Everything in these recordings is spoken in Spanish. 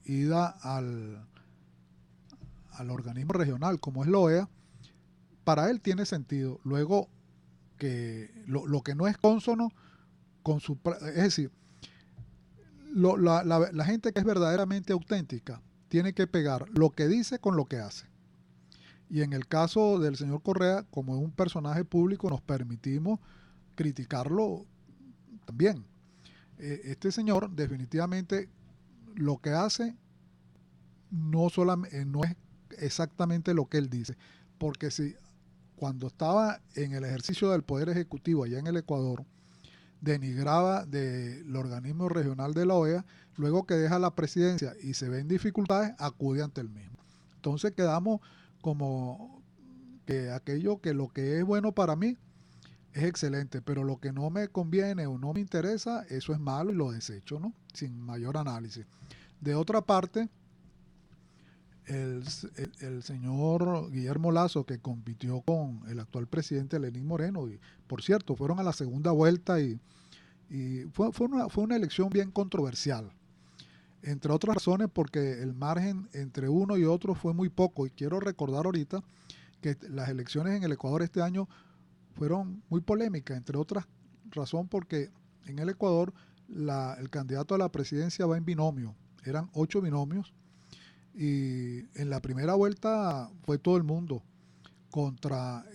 su ida al organismo regional como es la OEA, para él tiene sentido. Luego, que lo que no es cónsono con su... Es decir, la gente que es verdaderamente auténtica tiene que pegar lo que dice con lo que hace. Y en el caso del señor Correa, como es un personaje público, nos permitimos criticarlo también. Este señor definitivamente lo que hace no es exactamente lo que él dice, porque si cuando estaba en el ejercicio del poder ejecutivo allá en el Ecuador, denigraba del organismo regional de la OEA, luego que deja la presidencia y se ven dificultades, acude ante el mismo. Entonces quedamos como que aquello que lo que es bueno para mí es excelente, pero lo que no me conviene o no me interesa, eso es malo y lo desecho, ¿no? Sin mayor análisis. De otra parte, el, el señor Guillermo Lasso, que compitió con el actual presidente Lenín Moreno, y por cierto, fueron a la segunda vuelta y fue una elección bien controversial, entre otras razones porque el margen entre uno y otro fue muy poco. Y quiero recordar ahorita que las elecciones en el Ecuador este año fueron muy polémicas, entre otras razones porque en el Ecuador el candidato a la presidencia va en binomio, eran 8 binomios, y en la primera vuelta fue todo el mundo contra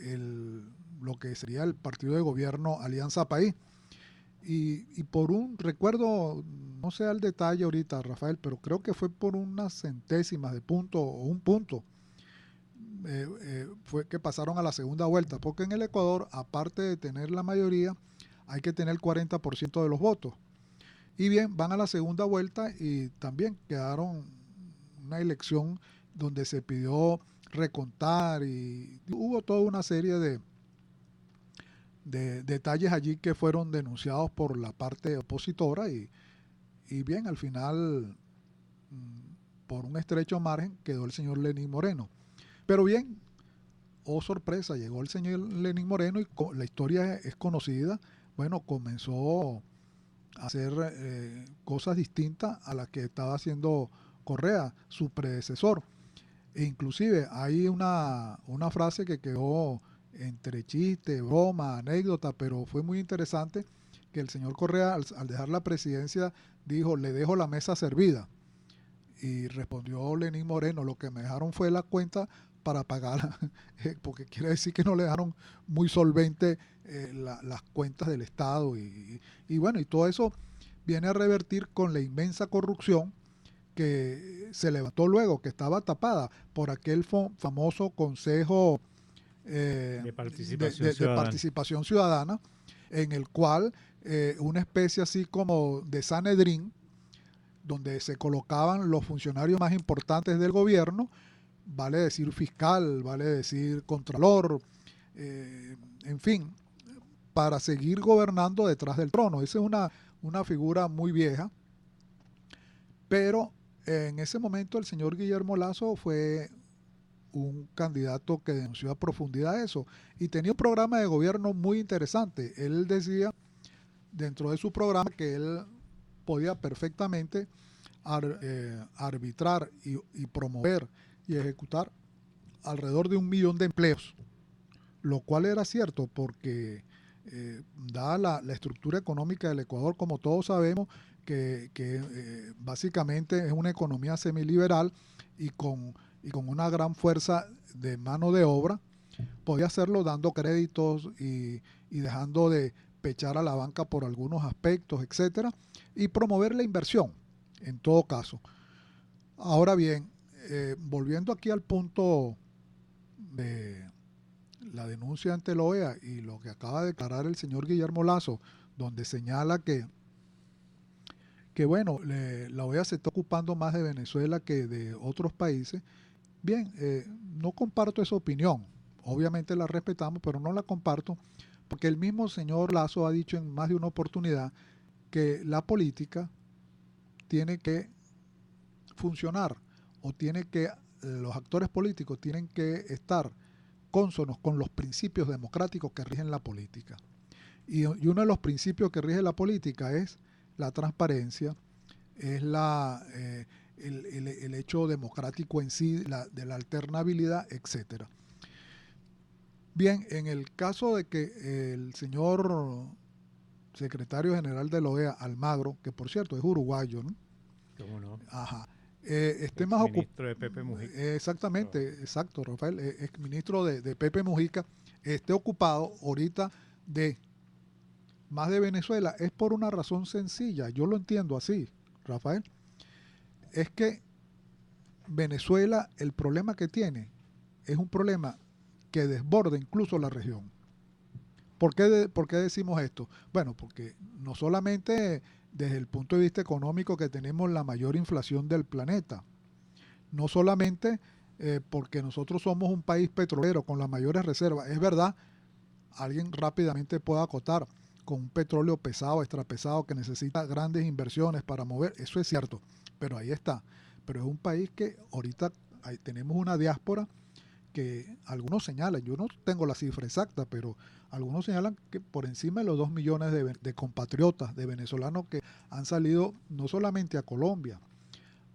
lo que sería el partido de gobierno Alianza País. Y por un recuerdo, no sé al detalle ahorita, Rafael, pero creo que fue por unas centésimas de punto o un punto, fue que pasaron a la segunda vuelta, porque en el Ecuador, aparte de tener la mayoría, hay que tener el 40% de los votos. Y bien, van a la segunda vuelta y también quedaron una elección donde se pidió recontar y hubo toda una serie de detalles allí que fueron denunciados por la parte opositora y bien, al final, por un estrecho margen, quedó el señor Lenín Moreno. Pero bien, oh sorpresa, llegó el señor Lenín Moreno y la historia es conocida. Bueno, comenzó a hacer cosas distintas a las que estaba haciendo Correa, su predecesor. E inclusive hay una frase que quedó entre chiste, broma, anécdota, pero fue muy interesante que el señor Correa al dejar la presidencia dijo, le dejo la mesa servida. Y respondió Lenín Moreno, lo que me dejaron fue la cuenta para pagar, porque quiere decir que no le dejaron muy solvente las cuentas del Estado. Y bueno, y todo eso viene a revertir con la inmensa corrupción que se levantó luego, que estaba tapada por aquel famoso Consejo De participación de ciudadana. Participación Ciudadana, en el cual una especie así como de Sanedrín, donde se colocaban los funcionarios más importantes del gobierno, vale decir fiscal, vale decir contralor, en fin, para seguir gobernando detrás del trono. Esa es una figura muy vieja, pero en ese momento el señor Guillermo Lasso fue un candidato que denunció a profundidad eso y tenía un programa de gobierno muy interesante. Él decía dentro de su programa que él podía perfectamente arbitrar y promover y ejecutar alrededor de 1 millón de empleos, lo cual era cierto porque dada la estructura económica del Ecuador, como todos sabemos, que básicamente es una economía semiliberal y con una gran fuerza de mano de obra, podía hacerlo dando créditos y dejando de pechar a la banca por algunos aspectos, etcétera, y promover la inversión en todo caso. Ahora bien, volviendo aquí al punto de la denuncia ante la OEA y lo que acaba de declarar el señor Guillermo Lasso, donde señala que bueno, la OEA se está ocupando más de Venezuela que de otros países. Bien, no comparto esa opinión. Obviamente la respetamos, pero no la comparto porque el mismo señor Lasso ha dicho en más de una oportunidad que la política tiene que funcionar o tiene que los actores políticos tienen que estar cónsonos con los principios democráticos que rigen la política. Y uno de los principios que rige la política es la transparencia, es el hecho democrático en sí, de la alternabilidad, etcétera. Bien, en el caso de que el señor secretario general de la OEA, Almagro, que por cierto es uruguayo, ¿no? ¿Cómo no? Ajá. Esté más ocupado. Ministro de Pepe Mujica. Exactamente, exacto, Rafael, ex ministro de Pepe Mujica, esté ocupado ahorita de más de Venezuela, es por una razón sencilla, yo lo entiendo así, Rafael, es que Venezuela, el problema que tiene, es un problema que desborda incluso la región. ¿Por qué decimos esto? Bueno, porque no solamente desde el punto de vista económico que tenemos la mayor inflación del planeta, no solamente porque nosotros somos un país petrolero con las mayores reservas, es verdad, alguien rápidamente puede acotar con un petróleo pesado, extrapesado, que necesita grandes inversiones para mover, eso es cierto, pero ahí está. Pero es un país que ahorita tenemos una diáspora que algunos señalan, yo no tengo la cifra exacta, pero algunos señalan que por encima de los 2 millones de compatriotas, de venezolanos que han salido no solamente a Colombia,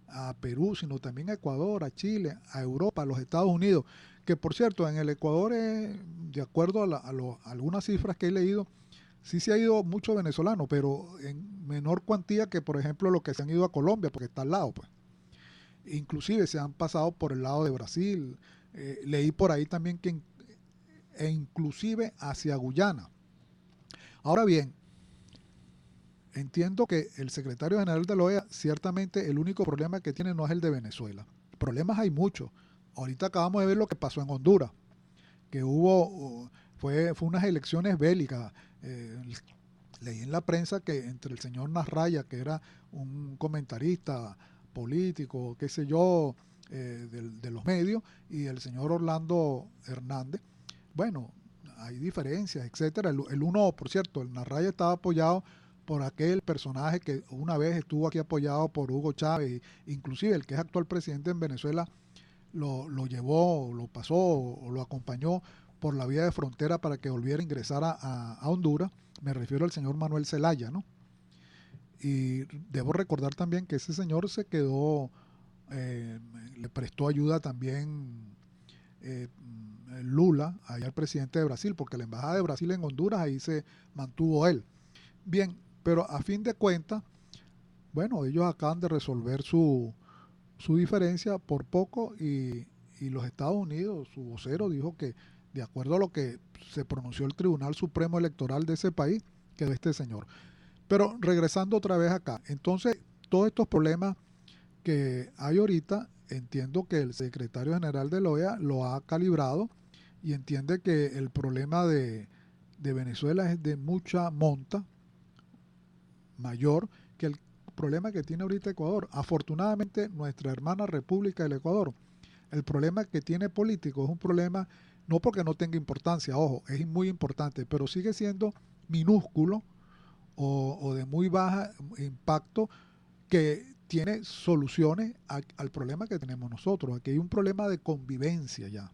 a Perú, sino también a Ecuador, a Chile, a Europa, a los Estados Unidos, que por cierto en el Ecuador, de acuerdo a algunas cifras que he leído, sí se ha ido mucho venezolano, pero en menor cuantía que por ejemplo los que se han ido a Colombia, porque está al lado, pues. Inclusive se han pasado por el lado de Brasil, leí por ahí también que inclusive hacia Guyana. Ahora bien, entiendo que el secretario general de la OEA, ciertamente el único problema que tiene no es el de Venezuela. Problemas hay muchos. Ahorita acabamos de ver lo que pasó en Honduras, que fue unas elecciones bélicas. Leí en la prensa que entre el señor Nasralla, que era un comentarista político, qué sé yo, de los medios, y el señor Orlando Hernández, bueno, hay diferencias, etcétera. El uno, por cierto, el Nasralla estaba apoyado por aquel personaje que una vez estuvo aquí apoyado por Hugo Chávez, inclusive el que es actual presidente en Venezuela lo llevó, lo pasó o lo acompañó por la vía de frontera para que volviera a ingresar a Honduras. Me refiero al señor Manuel Zelaya, ¿no? Y debo recordar también que ese señor se quedó, le prestó ayuda también Lula, allá al presidente de Brasil, porque la embajada de Brasil en Honduras ahí se mantuvo él. Bien, pero a fin de cuentas, bueno, ellos acaban de resolver su diferencia por poco y los Estados Unidos, su vocero dijo que de acuerdo a lo que se pronunció el Tribunal Supremo Electoral de ese país, quedó este señor. Pero regresando otra vez acá, entonces todos estos problemas que hay ahorita, entiendo que el secretario general de la OEA lo ha calibrado y entiende que el problema de Venezuela es de mucha monta, mayor que el problema que tiene ahorita Ecuador. Afortunadamente, nuestra hermana República del Ecuador, el problema que tiene político es un problema, no porque no tenga importancia, ojo, es muy importante, pero sigue siendo minúsculo o de muy baja impacto que tiene soluciones al problema que tenemos nosotros. Aquí hay un problema de convivencia ya,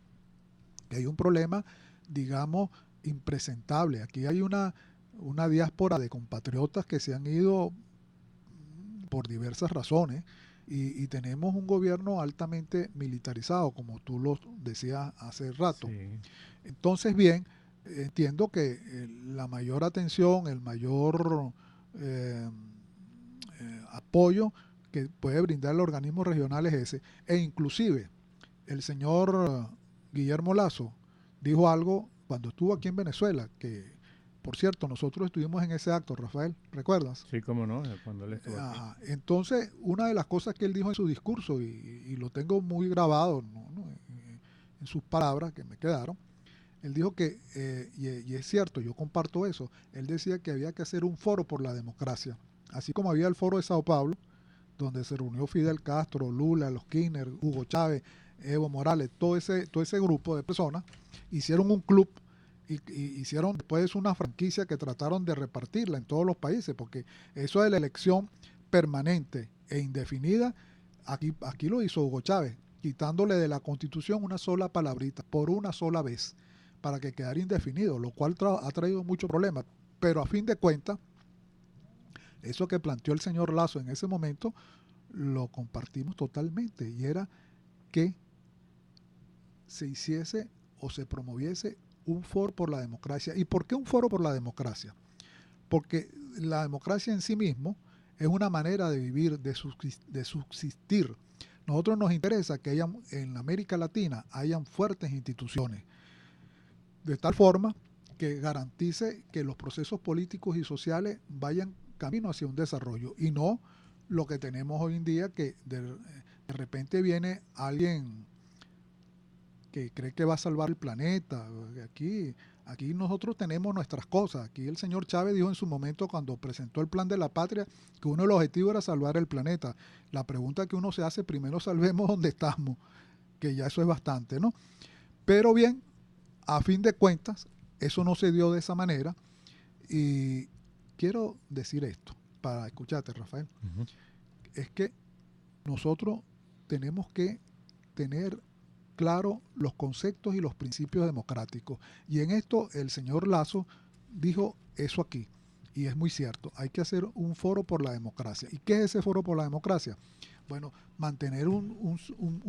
que hay un problema, digamos, impresentable. Aquí hay una diáspora de compatriotas que se han ido por diversas razones y tenemos un gobierno altamente militarizado, como tú lo decías hace rato. Sí. Entonces, bien, entiendo que la mayor atención, el mayor apoyo que puede brindar el organismo regional es ese. E inclusive el señor Guillermo Lazo dijo algo cuando estuvo aquí en Venezuela, que por cierto, nosotros estuvimos en ese acto, Rafael, ¿recuerdas? Sí, cómo no, cuando él estuvo aquí. Ajá. Entonces, una de las cosas que él dijo en su discurso, y lo tengo muy grabado, ¿no? En sus palabras que me quedaron, él dijo que, y es cierto, yo comparto eso, él decía que había que hacer un foro por la democracia, así como había el foro de Sao Paulo, donde se reunió Fidel Castro, Lula, los Kirchner, Hugo Chávez, Evo Morales, todo ese grupo de personas, hicieron un club y hicieron después una franquicia que trataron de repartirla en todos los países, porque eso de la elección permanente e indefinida, aquí lo hizo Hugo Chávez, quitándole de la Constitución una sola palabrita, por una sola vez, para que quedara indefinido, lo cual ha traído muchos problemas. Pero a fin de cuentas, eso que planteó el señor Lazo en ese momento, lo compartimos totalmente, y era que se hiciese o se promoviese un foro por la democracia. ¿Y por qué un foro por la democracia? Porque la democracia en sí mismo es una manera de vivir, de subsistir. Nosotros nos interesa que en América Latina hayan fuertes instituciones, de tal forma que garantice que los procesos políticos y sociales vayan camino hacia un desarrollo, y no lo que tenemos hoy en día, que de repente viene alguien que cree que va a salvar el planeta. Aquí nosotros tenemos nuestras cosas. Aquí el señor Chávez dijo en su momento, cuando presentó el plan de la patria, que uno de los objetivos era salvar el planeta. La pregunta que uno se hace, primero salvemos donde estamos, que ya eso es bastante, ¿no? Pero bien, a fin de cuentas, eso no se dio de esa manera, y quiero decir esto, para escucharte, Rafael, es que nosotros tenemos que tener claro los conceptos y los principios democráticos. Y en esto el señor Lazo dijo eso aquí, y es muy cierto. Hay que hacer un foro por la democracia. ¿Y qué es ese foro por la democracia? Bueno, mantener un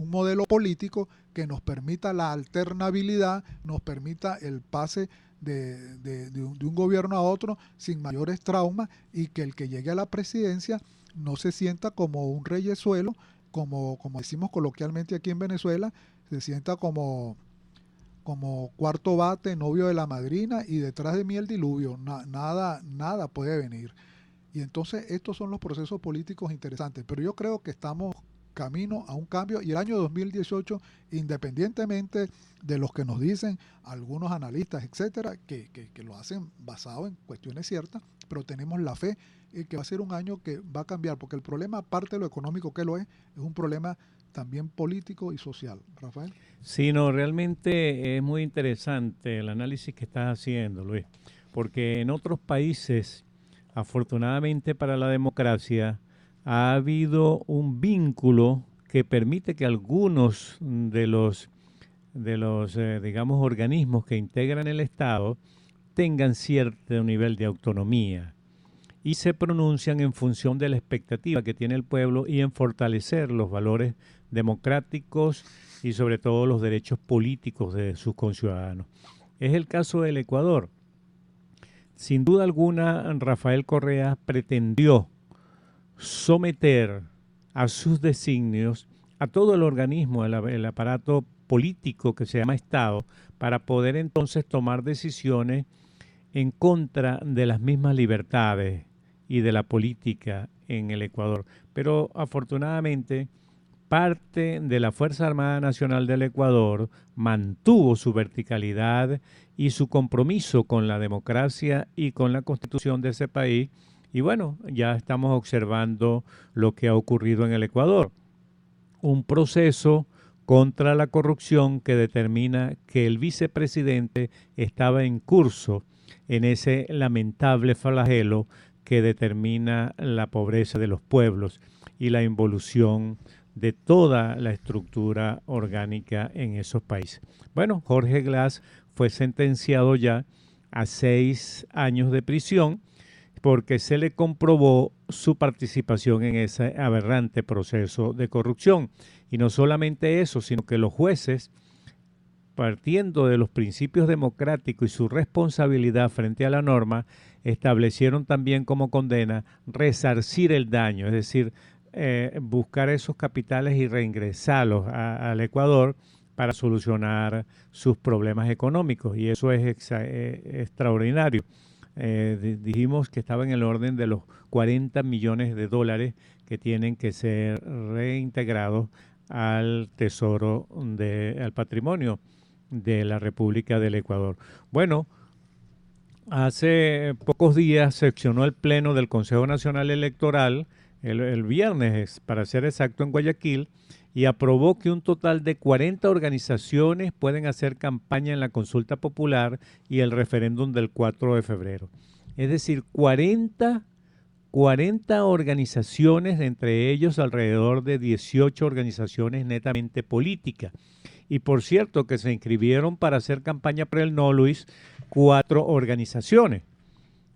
modelo político que nos permita la alternabilidad, nos permita el pase de un gobierno a otro sin mayores traumas, y que el que llegue a la presidencia no se sienta como un reyesuelo, como decimos coloquialmente aquí en Venezuela, se sienta como cuarto bate, novio de la madrina, y detrás de mí el diluvio. Nada puede venir. Y entonces estos son los procesos políticos interesantes. Pero yo creo que estamos camino a un cambio, y el año 2018, independientemente de los que nos dicen algunos analistas, etcétera, que lo hacen basado en cuestiones ciertas, pero tenemos la fe que va a ser un año que va a cambiar, porque el problema, aparte de lo económico que lo es un problema también político y social. Rafael. Sí, no, realmente es muy interesante el análisis que estás haciendo, Luis, porque en otros países, afortunadamente para la democracia, ha habido un vínculo que permite que algunos de los digamos, organismos que integran el Estado tengan cierto nivel de autonomía y se pronuncian en función de la expectativa que tiene el pueblo y en fortalecer los valores democráticos y sobre todo los derechos políticos de sus conciudadanos. Es el caso del Ecuador. Sin duda alguna, Rafael Correa pretendió someter a sus designios a todo el organismo, el aparato político que se llama Estado, para poder entonces tomar decisiones en contra de las mismas libertades y de la política en el Ecuador. Pero afortunadamente, parte de la Fuerza Armada Nacional del Ecuador mantuvo su verticalidad y su compromiso con la democracia y con la constitución de ese país. Y bueno, ya estamos observando lo que ha ocurrido en el Ecuador. Un proceso contra la corrupción que determina que el vicepresidente estaba en curso en ese lamentable flagelo que determina la pobreza de los pueblos y la involución de toda la estructura orgánica en esos países. Bueno, Jorge Glass fue sentenciado ya a 6 años de prisión porque se le comprobó su participación en ese aberrante proceso de corrupción. Y no solamente eso, sino que los jueces, partiendo de los principios democráticos y su responsabilidad frente a la norma, establecieron también como condena resarcir el daño, es decir, buscar esos capitales y reingresarlos al Ecuador para solucionar sus problemas económicos. Y eso es extraordinario. Dijimos que estaba en el orden de los 40 millones de dólares que tienen que ser reintegrados al tesoro, al patrimonio de la República del Ecuador. Bueno, hace pocos días seccionó el Pleno del Consejo Nacional Electoral, el viernes, para ser exacto, en Guayaquil, y aprobó que un total de 40 organizaciones pueden hacer campaña en la consulta popular y el referéndum del 4 de febrero. Es decir, 40 organizaciones, entre ellos alrededor de 18 organizaciones netamente políticas. Y por cierto que se inscribieron para hacer campaña por el no, Luis, 4 organizaciones.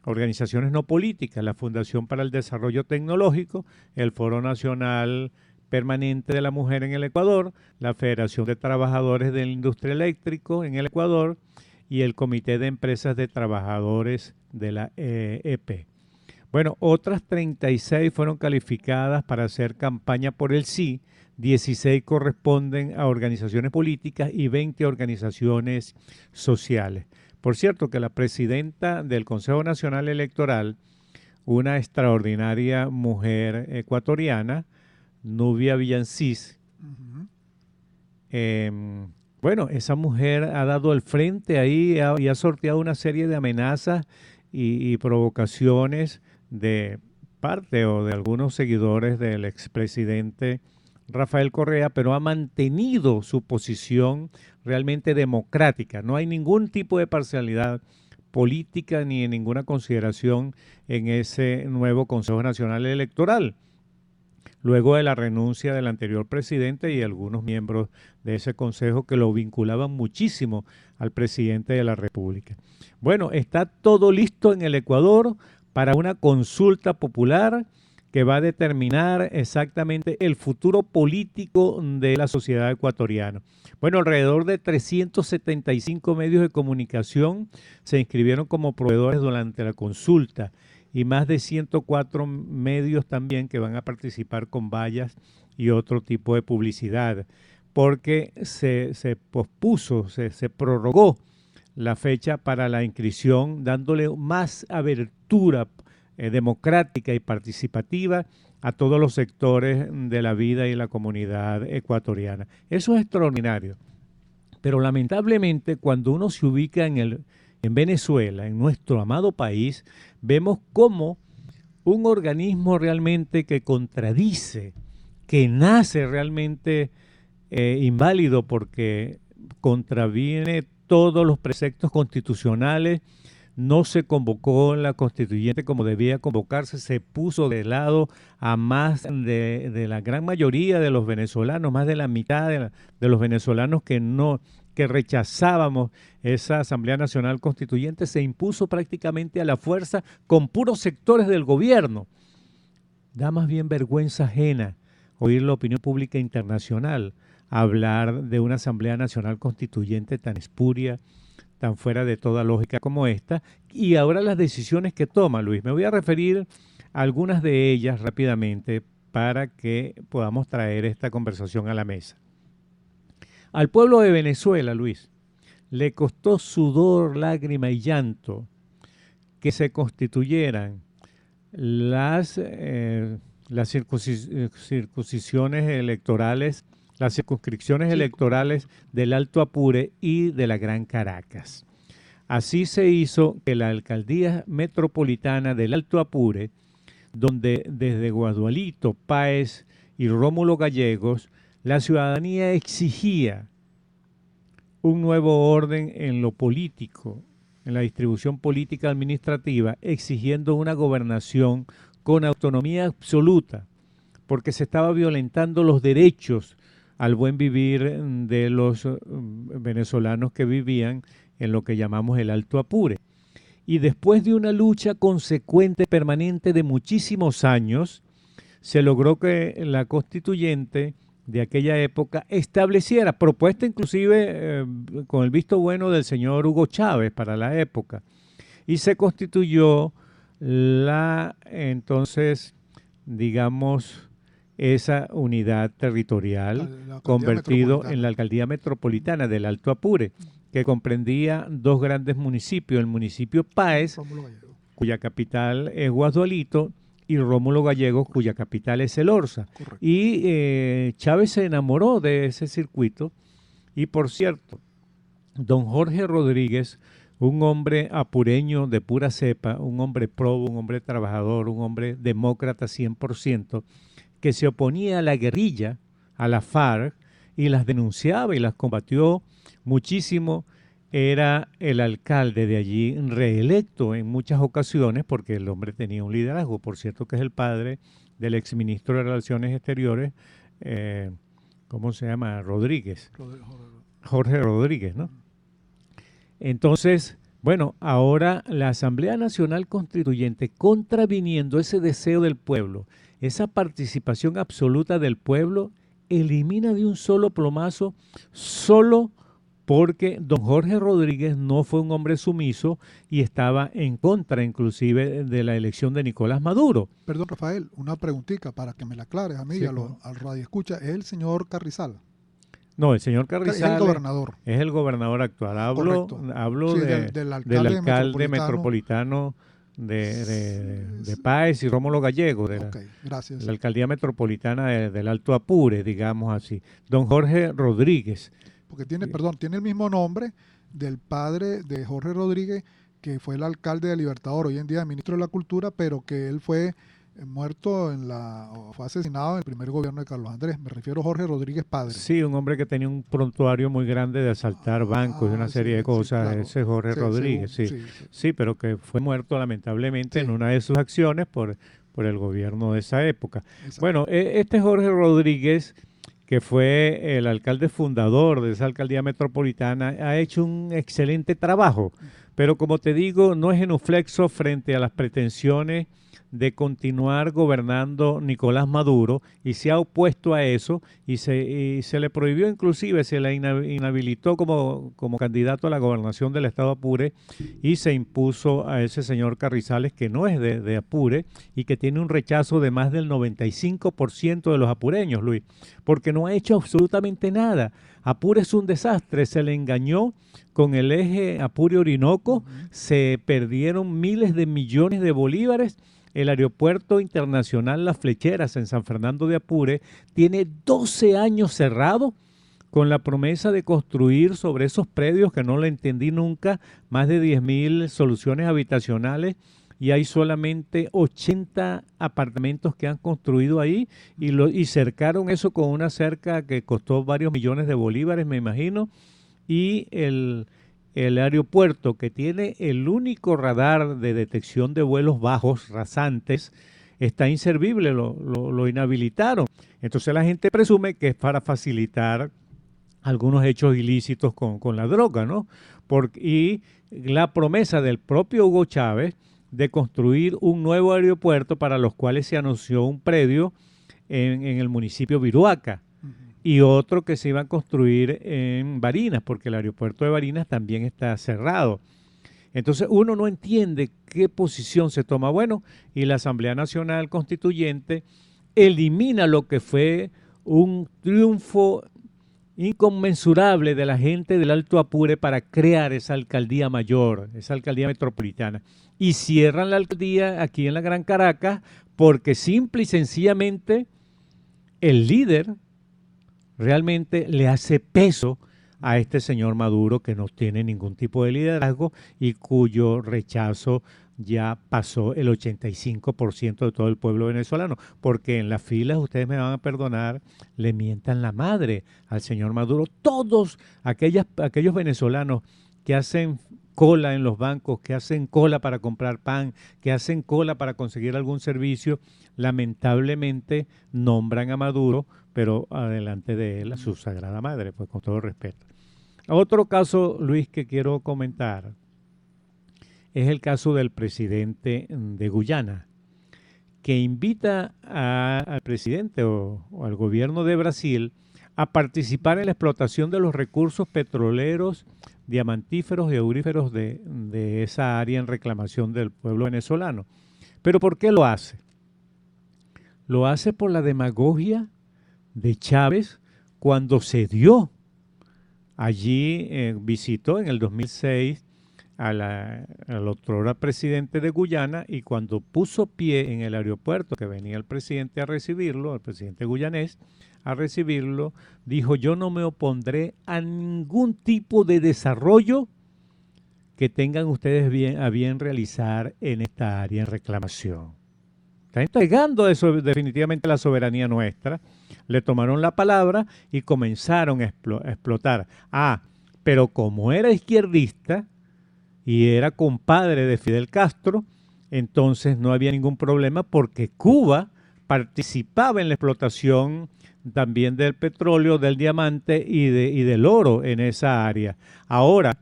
organizaciones no políticas, la Fundación para el Desarrollo Tecnológico, el Foro Nacional Permanente de la Mujer en el Ecuador, la Federación de Trabajadores de la Industria Eléctrica en el Ecuador y el Comité de Empresas de Trabajadores de la EP. Bueno, otras 36 fueron calificadas para hacer campaña por el sí, 16 corresponden a organizaciones políticas y 20 a organizaciones sociales. Por cierto, que la presidenta del Consejo Nacional Electoral, una extraordinaria mujer ecuatoriana, Nubia Villancís, bueno, esa mujer ha dado el frente ahí y ha sorteado una serie de amenazas y provocaciones de parte o de algunos seguidores del expresidente Rafael Correa, pero ha mantenido su posición realmente democrática. No hay ningún tipo de parcialidad política ni ninguna consideración en ese nuevo Consejo Nacional Electoral, luego de la renuncia del anterior presidente y algunos miembros de ese consejo que lo vinculaban muchísimo al presidente de la República. Bueno, está todo listo en el Ecuador para una consulta popular que va a determinar exactamente el futuro político de la sociedad ecuatoriana. Bueno, alrededor de 375 medios de comunicación se inscribieron como proveedores durante la consulta y más de 104 medios también que van a participar con vallas y otro tipo de publicidad, porque se pospuso, se prorrogó la fecha para la inscripción, dándole más abertura democrática y participativa a todos los sectores de la vida y la comunidad ecuatoriana. Eso es extraordinario. Pero lamentablemente cuando uno se ubica en Venezuela, en nuestro amado país, vemos cómo un organismo realmente que contradice, que nace realmente inválido porque contraviene todos los preceptos constitucionales, no se convocó en la constituyente como debía convocarse, se puso de lado a más de la gran mayoría de los venezolanos, más de la mitad de los venezolanos que rechazábamos esa Asamblea Nacional Constituyente, se impuso prácticamente a la fuerza con puros sectores del gobierno. Da más bien vergüenza ajena oír la opinión pública internacional hablar de una Asamblea Nacional Constituyente tan espuria, tan fuera de toda lógica como esta, y ahora las decisiones que toma, Luis. Me voy a referir a algunas de ellas rápidamente para que podamos traer esta conversación a la mesa. Al pueblo de Venezuela, Luis, le costó sudor, lágrima y llanto que se constituyeran las circunscripciones electorales, las circunscripciones electorales del Alto Apure y de la Gran Caracas. Así se hizo que la alcaldía metropolitana del Alto Apure, donde desde Guadualito, Páez y Rómulo Gallegos, la ciudadanía exigía un nuevo orden en lo político, en la distribución política administrativa, exigiendo una gobernación con autonomía absoluta, porque se estaba violentando los derechos al buen vivir de los venezolanos que vivían en lo que llamamos el Alto Apure. Y después de una lucha consecuente, permanente de muchísimos años, se logró que la constituyente de aquella época estableciera, propuesta inclusive con el visto bueno del señor Hugo Chávez para la época, y se constituyó entonces, digamos, esa unidad territorial convertido en la alcaldía metropolitana del Alto Apure, que comprendía dos grandes municipios, el municipio Páez, cuya capital es Guadualito, y Rómulo Gallegos, cuya capital es El Orza. Correcto. Y Chávez se enamoró de ese circuito, y por cierto, don Jorge Rodríguez, un hombre apureño de pura cepa, un hombre probo, un hombre trabajador, un hombre demócrata 100%, que se oponía a la guerrilla, a la FARC, y las denunciaba y las combatió muchísimo, era el alcalde de allí, reelecto en muchas ocasiones, porque el hombre tenía un liderazgo. Por cierto que es el padre del exministro de Relaciones Exteriores, ¿cómo se llama? Rodríguez. Jorge Rodríguez, ¿no? Entonces, Bueno, ahora la Asamblea Nacional Constituyente, contraviniendo ese deseo del pueblo, esa participación absoluta del pueblo, elimina de un solo plomazo, solo porque don Jorge Rodríguez no fue un hombre sumiso y estaba en contra inclusive de la elección de Nicolás Maduro. Perdón, Rafael, una preguntita para que me la aclares a mí y Sí, al radio escucha. ¿Es el señor Carrizal? no, el señor Es el Carrizales gobernador. es el gobernador actual. Hablo, Correcto. hablo Sí, del del alcalde alcalde metropolitano. metropolitano de Páez y Rómulo Gallego, Ok, la gracias. alcaldía metropolitana del Alto Apure, digamos así. Don Jorge Rodríguez. Porque tiene, perdón, tiene el mismo nombre del padre de Jorge Rodríguez, que fue el alcalde de Libertador, hoy en día ministro de la Cultura, pero que él fue muerto o fue asesinado en el primer gobierno de Carlos Andrés. Me refiero a Jorge Rodríguez padre. Sí, un hombre que tenía un prontuario muy grande de asaltar bancos y una Sí, serie de sí, cosas. claro. Ese es Jorge Sí, Rodríguez, según, sí. sí, sí, Sí, pero que fue muerto lamentablemente en sí, una de sus acciones por el gobierno de esa época. exacto. Bueno, este Jorge Rodríguez, que fue el alcalde fundador de esa alcaldía metropolitana, ha hecho un excelente trabajo. Pero como te digo, no es genuflexo frente a las pretensiones de continuar gobernando Nicolás Maduro y se ha opuesto a eso y se le prohibió inclusive, se le inhabilitó como candidato a la gobernación del estado Apure y se impuso a ese señor Carrizales que no es de Apure y que tiene un rechazo de más del 95% de los apureños, Luis, porque no ha hecho absolutamente nada. Apure es un desastre, se le engañó con el eje Apure-Orinoco, se perdieron miles de millones de bolívares. El aeropuerto internacional Las Flecheras en San Fernando de Apure tiene 12 años cerrado con la promesa de construir sobre esos predios que no lo entendí nunca, más de 10.000 soluciones habitacionales y hay solamente 80 apartamentos que han construido ahí y cercaron eso con una cerca que costó varios millones de bolívares, me imagino, y el aeropuerto que tiene el único radar de detección de vuelos bajos, rasantes, está inservible, lo inhabilitaron. Entonces la gente presume que es para facilitar algunos hechos ilícitos con la droga, ¿no? Y la promesa del propio Hugo Chávez de construir un nuevo aeropuerto para los cuales se anunció un predio en el municipio Viruaca y otro que se iba a construir en Barinas, porque el aeropuerto de Barinas también está cerrado. Entonces uno no entiende qué posición se toma. Bueno, y la Asamblea Nacional Constituyente elimina lo que fue un triunfo inconmensurable de la gente del Alto Apure para crear esa alcaldía mayor, esa alcaldía metropolitana. Y cierran la alcaldía aquí en la Gran Caracas porque simple y sencillamente el líder realmente le hace peso a este señor Maduro que no tiene ningún tipo de liderazgo y cuyo rechazo ya pasó el 85% de todo el pueblo venezolano, porque en las filas, ustedes me van a perdonar, le mientan la madre al señor Maduro. Todos aquellos venezolanos que hacen cola en los bancos, que hacen cola para comprar pan, que hacen cola para conseguir algún servicio, lamentablemente nombran a Maduro, pero adelante de él a su sagrada madre, pues con todo respeto. Otro caso, Luis, que quiero comentar es el caso del presidente de Guyana, que invita al presidente o al gobierno de Brasil a participar en la explotación de los recursos petroleros, diamantíferos y auríferos de esa área en reclamación del pueblo venezolano. ¿Pero por qué lo hace? Lo hace por la demagogia de Chávez cuando se dio. Allí visitó en el 2006 al otrora presidente de Guyana y cuando puso pie en el aeropuerto que venía el presidente a recibirlo, el presidente guyanés, a recibirlo, dijo: yo no me opondré a ningún tipo de desarrollo que tengan ustedes a bien realizar en esta área en reclamación. Está entregando eso definitivamente la soberanía nuestra. Le tomaron la palabra y comenzaron a explotar. Pero como era izquierdista y era compadre de Fidel Castro, entonces no había ningún problema porque Cuba participaba en la explotación también del petróleo, del diamante y del oro en esa área. Ahora,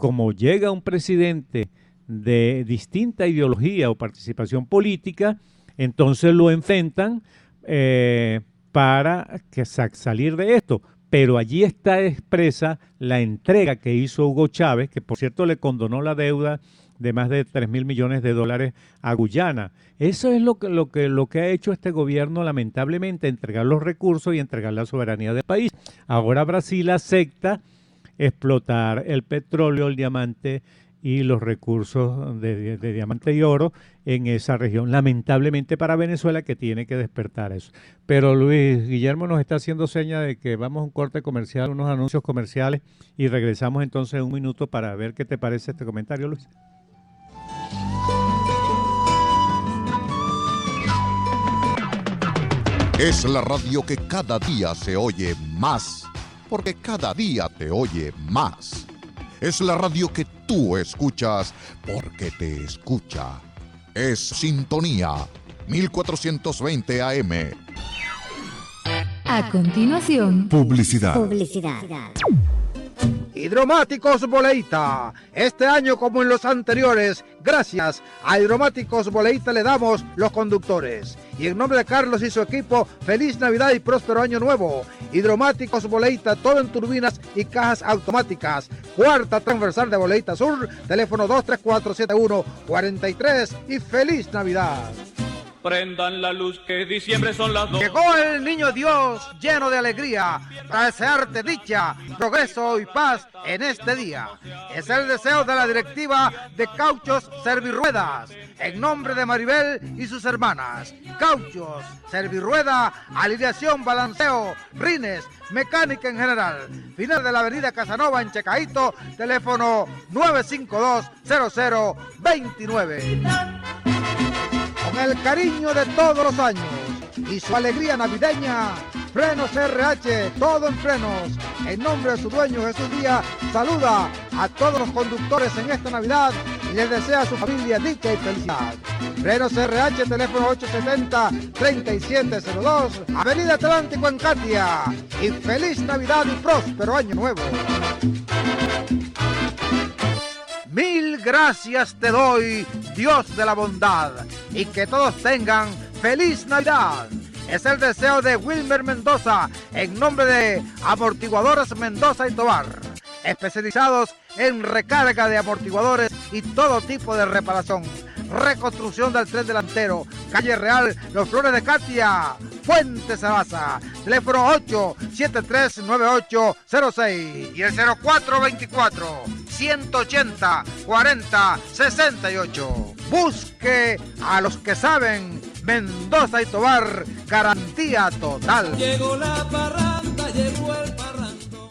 como llega un presidente de distinta ideología o participación política, entonces lo enfrentan para salir de esto. Pero allí está expresa la entrega que hizo Hugo Chávez, que por cierto le condonó la deuda de más de 3.000 millones de dólares a Guyana. Eso es lo que ha hecho este gobierno, lamentablemente, entregar los recursos y entregar la soberanía del país. Ahora Brasil acepta explotar el petróleo, el diamante y los recursos de diamante y oro en esa región. Lamentablemente para Venezuela, que tiene que despertar eso. Pero Luis Guillermo nos está haciendo seña de que vamos a un corte comercial, unos anuncios comerciales, y regresamos entonces en un minuto para ver qué te parece este comentario, Luis. Es la radio que cada día se oye más, porque cada día te oye más. Es la radio que tú escuchas porque te escucha. Es Sintonía 1420 AM. A continuación, Publicidad. Hidromáticos Boleita. Este año, como en los anteriores, gracias a Hidromáticos Boleita le damos los conductores. Y en nombre de Carlos y su equipo, feliz Navidad y próspero año nuevo. Hidromáticos Boleita, todo en turbinas y cajas automáticas. Cuarta transversal de Boleita Sur, teléfono 234-7143 y feliz Navidad. Prendan la luz que diciembre son las 2. Llegó el niño Dios lleno de alegría para desearte dicha, progreso y paz en este día. Es el deseo de la directiva de Cauchos Servirruedas, en nombre de Maribel y sus hermanas. Cauchos, Servirrueda, alineación, balanceo, rines, mecánica en general. Final de la avenida Casanova en Checaito, teléfono 952-0029. Con el cariño de todos los años y su alegría navideña, Frenos RH, todo en frenos. En nombre de su dueño Jesús Díaz, saluda a todos los conductores en esta Navidad y les desea a su familia dicha y felicidad. Frenos RH, teléfono 870-3702, Avenida Atlántico en Catia. Y feliz Navidad y próspero año nuevo. Mil gracias te doy, Dios de la bondad, y que todos tengan feliz Navidad. Es el deseo de Wilmer Mendoza, en nombre de Amortiguadores Mendoza y Tobar, especializados en recarga de amortiguadores y todo tipo de reparación. Reconstrucción del tren delantero, calle Real, Los Flores de Catia, Fuente Sabasa, teléfono 873-9806 y el 0424-180-4068. Busque a los que saben. Mendoza y Tobar, garantía total. Llegó la parranda, llegó el parrando.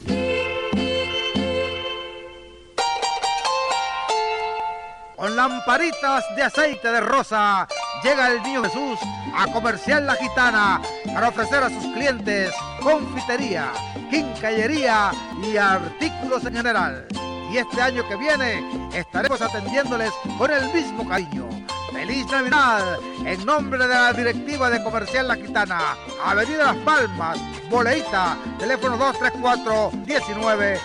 Con lamparitas de aceite de rosa, llega el Niño Jesús a Comercial La Gitana para ofrecer a sus clientes confitería, quincallería y artículos en general. Y este año que viene estaremos atendiéndoles con el mismo cariño. ¡Feliz Navidad! En nombre de la directiva de Comercial La Gitana, Avenida Las Palmas, Boleita, teléfono 234-1930.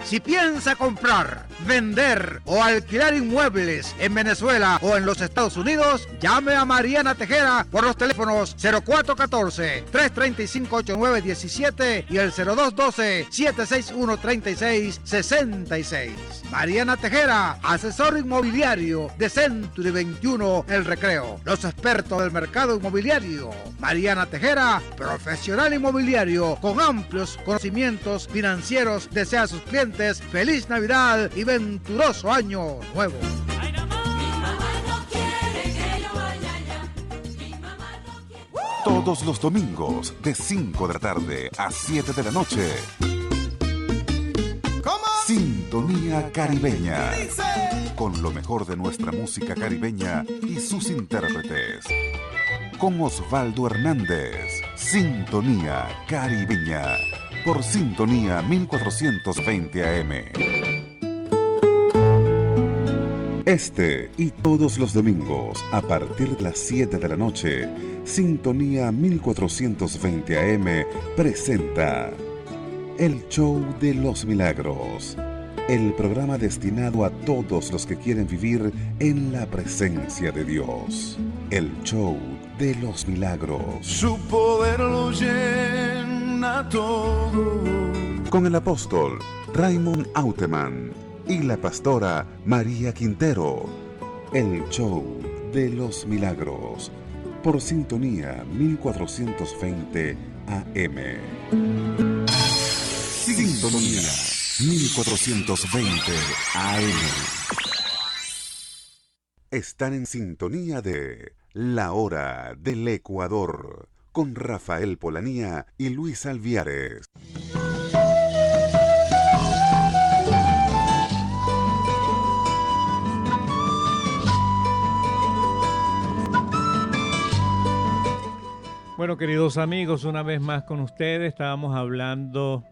Si piensa comprar, vender o alquilar inmuebles en Venezuela o en los Estados Unidos, llame a Mariana Tejera por los teléfonos 0414-335-8917 y el 0212-761-3666. Mariana Tejera, asesor inmobiliario de Century 21 El Recreo. Los expertos del mercado inmobiliario. Mariana Tejera, profesional inmobiliario con amplios conocimientos financieros, desea a sus clientes feliz Navidad y venturoso año nuevo. Todos los domingos de 5 de la tarde a 7 de la noche. ¿Cómo? Sintonía Caribeña. Con lo mejor de nuestra música caribeña y sus intérpretes. Con Osvaldo Hernández. Sintonía Caribeña. Por Sintonía 1420 AM. Este y todos los domingos, a partir de las 7 de la noche, Sintonía 1420 AM presenta El Show de los Milagros. El programa destinado a todos los que quieren vivir en la presencia de Dios. El Show de los Milagros. Su poder lo llena todo. Con el apóstol Raymond Auteman y la pastora María Quintero. El Show de los Milagros. Por sintonía 1420 AM. Sintonía 1420 AM. Están en sintonía de La Hora del Ecuador con Rafael Polanía y Luis Alviares. Bueno, queridos amigos, una vez más con ustedes estábamos hablando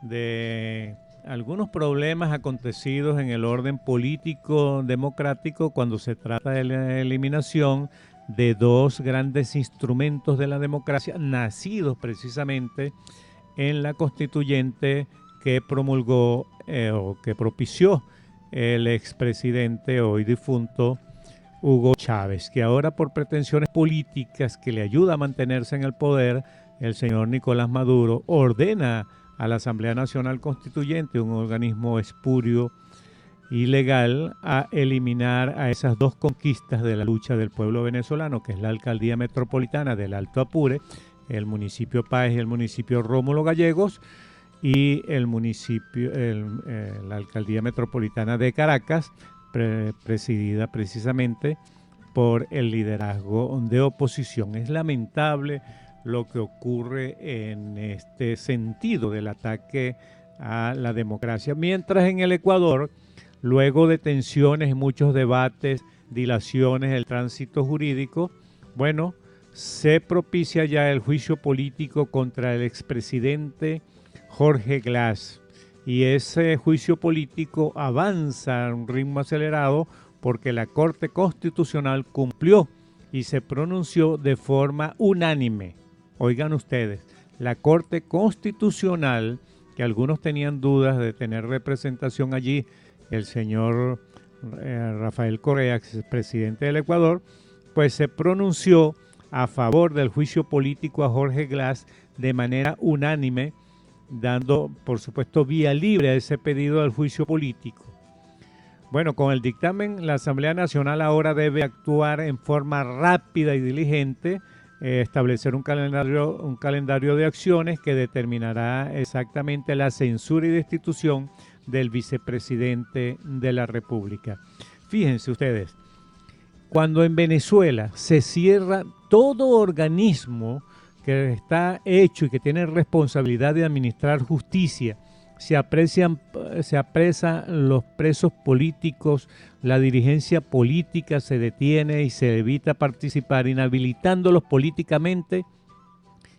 de algunos problemas acontecidos en el orden político democrático cuando se trata de la eliminación de dos grandes instrumentos de la democracia nacidos precisamente en la constituyente que promulgó o que propició el expresidente hoy difunto Hugo Chávez, que ahora por pretensiones políticas que le ayuda a mantenerse en el poder, el señor Nicolás Maduro ordena a la Asamblea Nacional Constituyente, un organismo espurio y legal, a eliminar a esas dos conquistas de la lucha del pueblo venezolano, que es la Alcaldía Metropolitana del Alto Apure, el municipio Páez y el municipio Rómulo Gallegos, y el municipio, la Alcaldía Metropolitana de Caracas, presidida precisamente por el liderazgo de oposición. Es lamentable lo que ocurre en este sentido del ataque a la democracia. Mientras en el Ecuador, luego de tensiones, muchos debates, dilaciones del tránsito jurídico, bueno, se propicia ya el juicio político contra el expresidente Jorge Glass. Y ese juicio político avanza a un ritmo acelerado porque la Corte Constitucional cumplió y se pronunció de forma unánime. Oigan ustedes, la Corte Constitucional, que algunos tenían dudas de tener representación allí, el señor Rafael Correa, que es presidente del Ecuador, pues se pronunció a favor del juicio político a Jorge Glass de manera unánime, dando, por supuesto, vía libre a ese pedido del juicio político. Bueno, con el dictamen, la Asamblea Nacional ahora debe actuar en forma rápida y diligente, establecer un calendario de acciones que determinará exactamente la censura y destitución del vicepresidente de la República. Fíjense ustedes, cuando en Venezuela se cierra todo organismo que está hecho y que tiene responsabilidad de administrar justicia, se apresan los presos políticos, la dirigencia política se detiene y se evita participar, inhabilitándolos políticamente.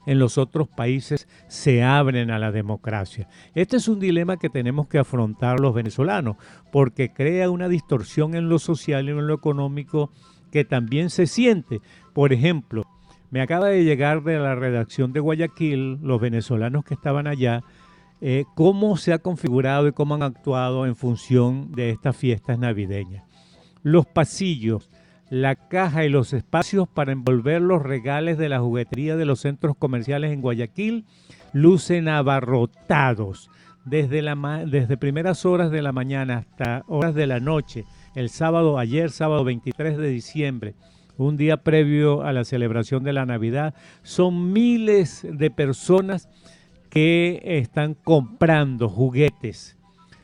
En los otros países se abren a la democracia. Este es un dilema que tenemos que afrontar los venezolanos, porque crea una distorsión en lo social y en lo económico que también se siente. Por ejemplo, me acaba de llegar de la redacción de Guayaquil, los venezolanos que estaban allá, cómo se ha configurado y cómo han actuado en función de estas fiestas navideñas. Los pasillos, la caja y los espacios para envolver los regales de la juguetería de los centros comerciales en Guayaquil lucen abarrotados desde primeras horas de la mañana hasta horas de la noche. El sábado, ayer sábado 23 de diciembre, un día previo a la celebración de la Navidad, son miles de personas que están comprando juguetes.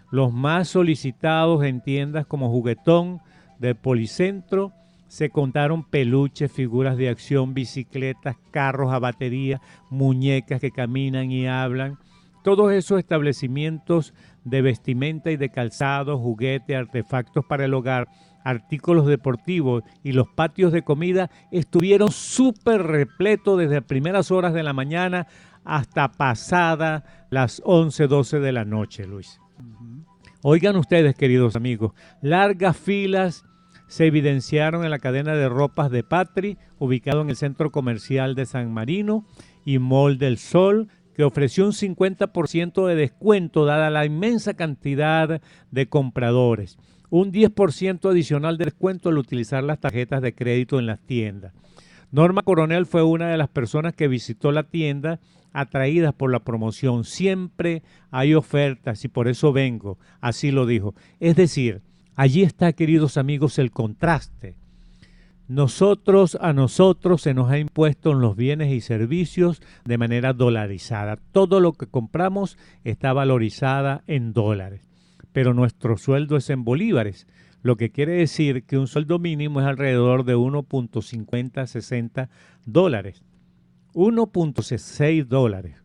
Los más solicitados en tiendas como Juguetón del Policentro, se contaron peluches, figuras de acción, bicicletas, carros a batería, muñecas que caminan y hablan. Todos esos establecimientos de vestimenta y de calzado, juguetes, artefactos para el hogar, artículos deportivos y los patios de comida estuvieron súper repletos desde primeras horas de la mañana hasta pasada las 11, 12 de la noche, Luis. Oigan ustedes, queridos amigos, largas filas se evidenciaron en la cadena de ropas de Patri, ubicado en el centro comercial de San Marino, y Mall del Sol, que ofreció un 50% de descuento dada la inmensa cantidad de compradores. Un 10% adicional de descuento al utilizar las tarjetas de crédito en las tiendas. Norma Coronel fue una de las personas que visitó la tienda atraídas por la promoción. Siempre hay ofertas y por eso vengo, así lo dijo. Es decir, allí está, queridos amigos, el contraste. A nosotros se nos ha impuesto en los bienes y servicios de manera dolarizada. Todo lo que compramos está valorizada en dólares, pero nuestro sueldo es en bolívares, lo que quiere decir que un sueldo mínimo es alrededor de 1.50-60 dólares, 1.6 dólares,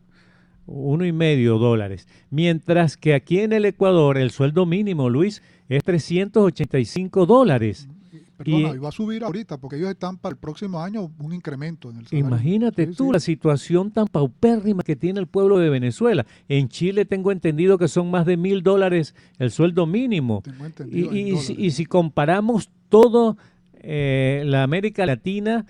$1.5 mientras que aquí en el Ecuador el sueldo mínimo, Luis, es 385 dólares. Perdona, y va a subir ahorita porque ellos están para el próximo año un incremento en el salario. Imagínate tú la situación tan paupérrima que tiene el pueblo de Venezuela. En Chile tengo entendido que son más de $1.000 el sueldo mínimo. Y si comparamos todo la América Latina,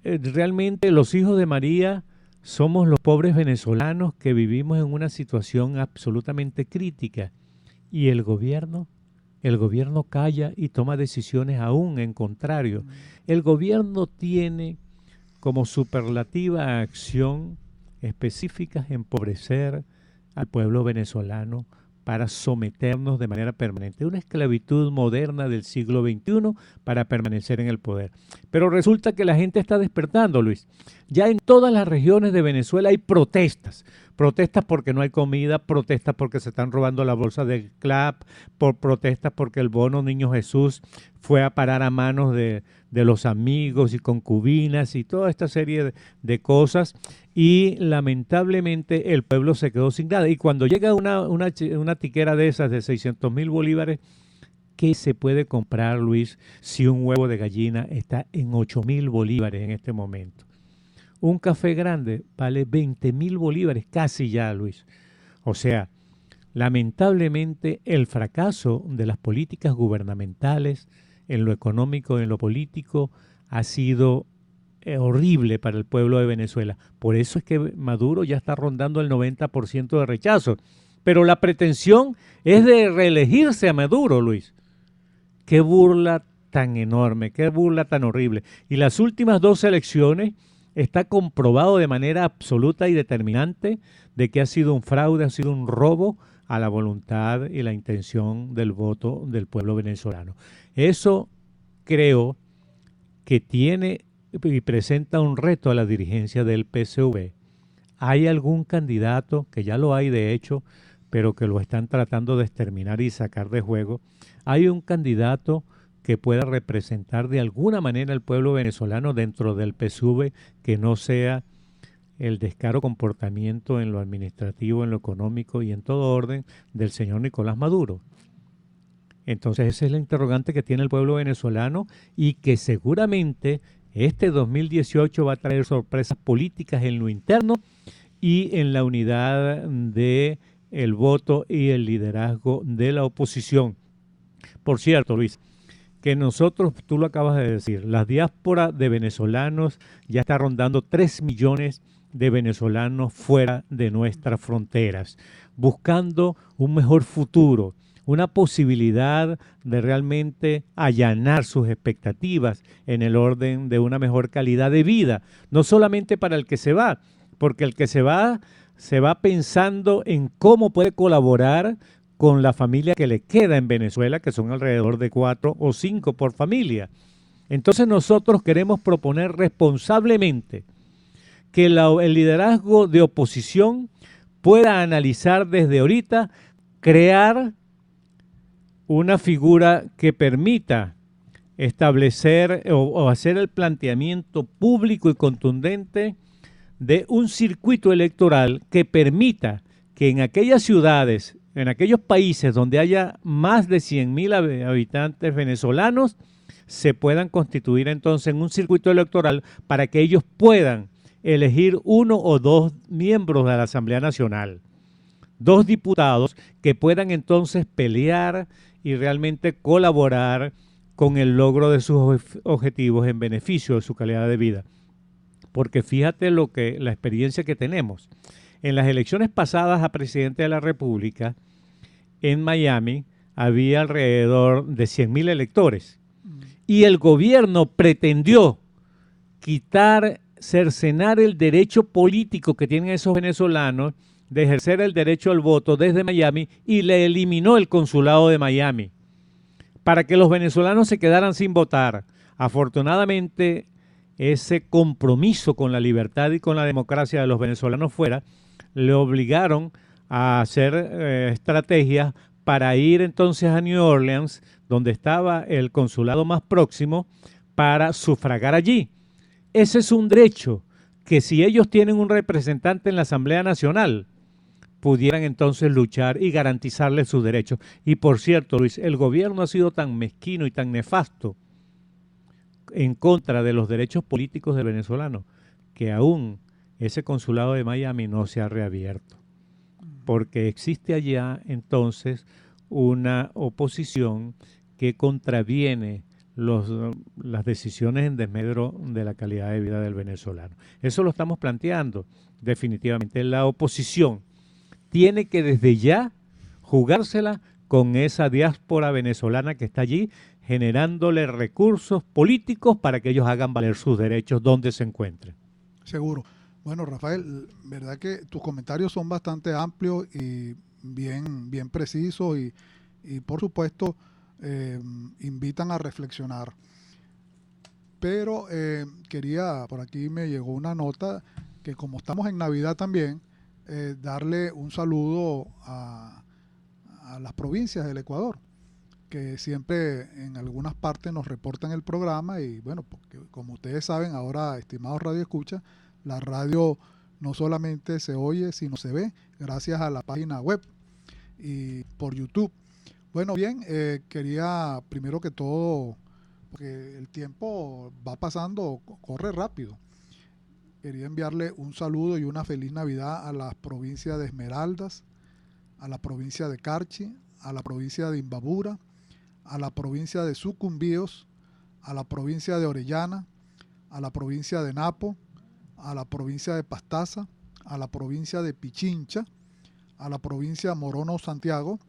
realmente los hijos de María somos los pobres venezolanos que vivimos en una situación absolutamente crítica. Y el gobierno calla y toma decisiones aún en contrario. El gobierno tiene como superlativa acción específicas empobrecer al pueblo venezolano para someternos de manera permanente. Una esclavitud moderna del siglo XXI para permanecer en el poder. Pero resulta que la gente está despertando, Luis. Ya en todas las regiones de Venezuela hay protestas. Protestas porque no hay comida, protestas porque se están robando la bolsa del CLAP, protestas porque el bono Niño Jesús fue a parar a manos de los amigos y concubinas y toda esta serie de cosas. Y lamentablemente el pueblo se quedó sin nada. Y cuando llega una tiquera de esas de 600.000 bolívares, ¿qué se puede comprar, Luis, si un huevo de gallina está en 8.000 bolívares en este momento? Un café grande vale 20.000 bolívares, casi ya, Luis. O sea, lamentablemente el fracaso de las políticas gubernamentales en lo económico, en lo político, ha sido horrible para el pueblo de Venezuela. Por eso es que Maduro ya está rondando el 90% de rechazo. Pero la pretensión es de reelegirse a Maduro, Luis. Qué burla tan enorme, qué burla tan horrible. Y las últimas 2 elecciones está comprobado de manera absoluta y determinante de que ha sido un fraude, ha sido un robo a la voluntad y la intención del voto del pueblo venezolano. Eso creo que tiene y presenta un reto a la dirigencia del PSV. ¿Hay algún candidato, que ya lo hay de hecho, pero que lo están tratando de exterminar y sacar de juego? ¿Hay un candidato que pueda representar de alguna manera al pueblo venezolano dentro del PSV que no sea el descaro comportamiento en lo administrativo, en lo económico y en todo orden del señor Nicolás Maduro? Entonces esa es la interrogante que tiene el pueblo venezolano y que seguramente este 2018 va a traer sorpresas políticas en lo interno y en la unidad del voto y el liderazgo de la oposición. Por cierto, Luis, que nosotros, tú lo acabas de decir, la diáspora de venezolanos ya está rondando 3 millones de venezolanos fuera de nuestras fronteras, buscando un mejor futuro, una posibilidad de realmente allanar sus expectativas en el orden de una mejor calidad de vida, no solamente para el que se va, porque el que se va pensando en cómo puede colaborar con la familia que le queda en Venezuela, que son alrededor de 4 o 5 por familia. Entonces nosotros queremos proponer responsablemente que el liderazgo de oposición pueda analizar desde ahorita, crear una figura que permita establecer o hacer el planteamiento público y contundente de un circuito electoral que permita que en aquellas ciudades, en aquellos países donde haya más de 100.000 habitantes venezolanos, se puedan constituir entonces en un circuito electoral para que ellos puedan elegir 1 o 2 miembros de la Asamblea Nacional, 2 diputados que puedan entonces pelear y realmente colaborar con el logro de sus objetivos en beneficio de su calidad de vida. porque fíjate la experiencia que tenemos. En las elecciones pasadas a presidente de la República, en Miami, había alrededor de 100.000 electores. Y el gobierno pretendió cercenar el derecho político que tienen esos venezolanos de ejercer el derecho al voto desde Miami y le eliminó el consulado de Miami para que los venezolanos se quedaran sin votar. Afortunadamente, ese compromiso con la libertad y con la democracia de los venezolanos fuera, le obligaron a hacer estrategias para ir entonces a New Orleans, donde estaba el consulado más próximo, para sufragar allí. Ese es un derecho que si ellos tienen un representante en la Asamblea Nacional, pudieran entonces luchar y garantizarles sus derechos. Y por cierto, Luis, el gobierno ha sido tan mezquino y tan nefasto en contra de los derechos políticos del venezolano, que aún ese consulado de Miami no se ha reabierto, porque existe allá entonces una oposición que contraviene las decisiones en desmedro de la calidad de vida del venezolano. Eso lo estamos planteando definitivamente. La oposición tiene que desde ya jugársela con esa diáspora venezolana que está allí, generándole recursos políticos para que ellos hagan valer sus derechos donde se encuentren. Seguro. Bueno, Rafael, verdad que tus comentarios son bastante amplios y bien precisos y por supuesto invitan a reflexionar. Pero por aquí me llegó una nota que como estamos en Navidad también, darle un saludo a las provincias del Ecuador, que siempre en algunas partes nos reportan el programa y bueno, porque como ustedes saben ahora, estimados Radio Escucha, la radio no solamente se oye, sino se ve gracias a la página web y por YouTube. Bueno, bien, quería primero que todo, porque el tiempo va pasando, corre rápido, quería enviarle un saludo y una feliz Navidad a las provincias de Esmeraldas, a la provincia de Carchi, a la provincia de Imbabura, a la provincia de Sucumbíos, a la provincia de Orellana, a la provincia de Napo, a la provincia de Pastaza, a la provincia de Pichincha, a la provincia de Morono Santiago,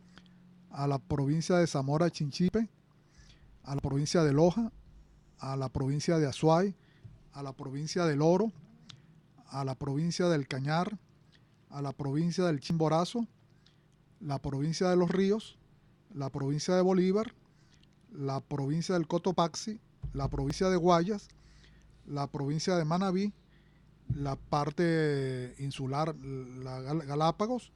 a la provincia de Zamora Chinchipe, a la provincia de Loja, a la provincia de Azuay, a la provincia del Oro, a la provincia del Cañar, a la provincia del Chimborazo, la provincia de Los Ríos, la provincia de Bolívar, la provincia del Cotopaxi, la provincia de Guayas, la provincia de Manabí, la parte insular, la Galápagos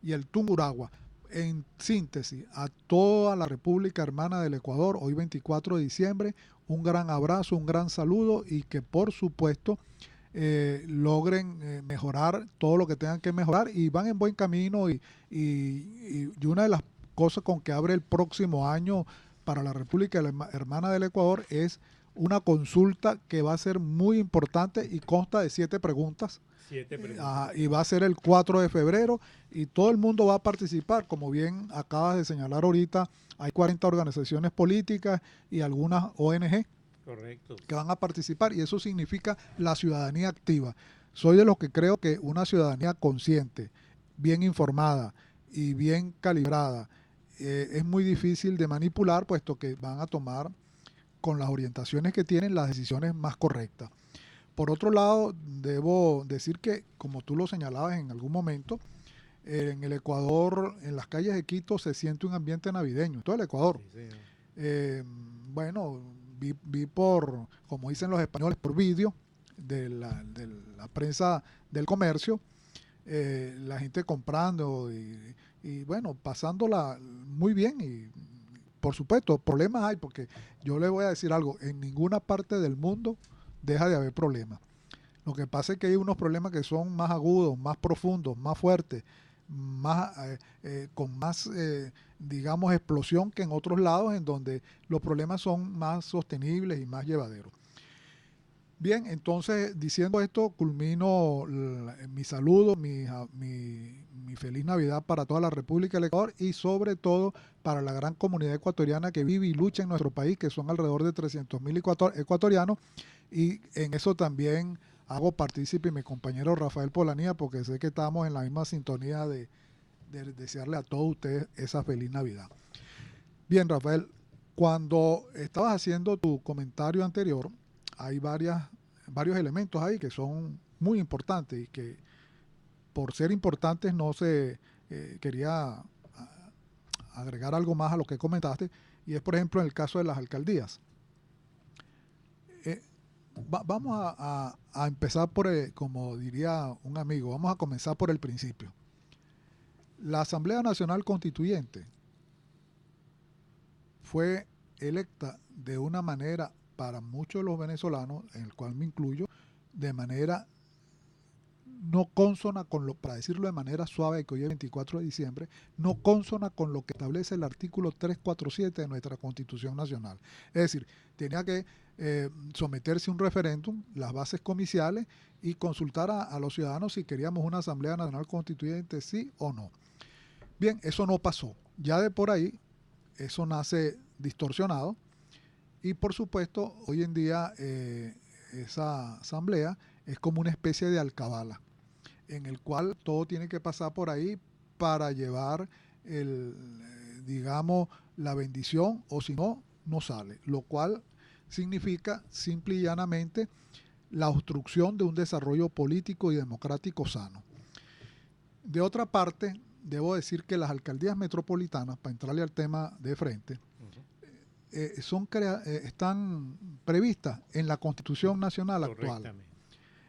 y el Tungurahua. En síntesis, a toda la República Hermana del Ecuador, hoy 24 de diciembre, un gran abrazo, un gran saludo y que por supuesto logren mejorar todo lo que tengan que mejorar y van en buen camino y una de las cosas con que abre el próximo año para la República Hermana del Ecuador es una consulta que va a ser muy importante y consta de 7 preguntas. 7 preguntas. Y va a ser el 4 de febrero y todo el mundo va a participar. Como bien acabas de señalar ahorita, hay 40 organizaciones políticas y algunas ONG. Correcto. Que van a participar y eso significa la ciudadanía activa. Soy de los que creo que una ciudadanía consciente, bien informada y bien calibrada es muy difícil de manipular, puesto que van a tomar con las orientaciones que tienen las decisiones más correctas. Por otro lado, debo decir que, como tú lo señalabas en algún momento, en el Ecuador, en las calles de Quito se siente un ambiente navideño, todo el Ecuador. Sí. Bueno, vi por, como dicen los españoles, por vídeo de la prensa del comercio, la gente comprando y bueno, pasándola muy bien y por supuesto, problemas hay porque yo le voy a decir algo, en ninguna parte del mundo deja de haber problemas. Lo que pasa es que hay unos problemas que son más agudos, más profundos, más fuertes, con más, digamos, explosión que en otros lados en donde los problemas son más sostenibles y más llevaderos. Bien, entonces, diciendo esto, culmino mi saludo, mi feliz Navidad para toda la República del Ecuador y sobre todo para la gran comunidad ecuatoriana que vive y lucha en nuestro país, que son alrededor de 300.000 ecuatorianos, y en eso también hago partícipe mi compañero Rafael Polanía, porque sé que estamos en la misma sintonía de desearle a todos ustedes esa feliz Navidad. Bien, Rafael, cuando estabas haciendo tu comentario anterior, hay varios elementos ahí que son muy importantes y que por ser importantes no se quería agregar algo más a lo que comentaste, y es por ejemplo en el caso de las alcaldías. Vamos a empezar por, como diría un amigo, vamos a comenzar por el principio. La Asamblea Nacional Constituyente fue electa de una manera, para muchos de los venezolanos, en el cual me incluyo, de manera no consona con lo, para decirlo de manera suave, que hoy es 24 de diciembre, no consona con lo que establece el artículo 347 de nuestra Constitución Nacional. Es decir, tenía que someterse a un referéndum, las bases comiciales, y consultar a los ciudadanos si queríamos una Asamblea Nacional Constituyente, sí o no. Bien, eso no pasó. Ya de por ahí, eso nace distorsionado, y por supuesto, hoy en día esa asamblea es como una especie de alcabala, en el cual todo tiene que pasar por ahí para llevar digamos, la bendición, o si no, no sale, lo cual significa simple y llanamente la obstrucción de un desarrollo político y democrático sano. De otra parte, debo decir que las alcaldías metropolitanas, para entrarle al tema de frente, están previstas en la Constitución Nacional actual.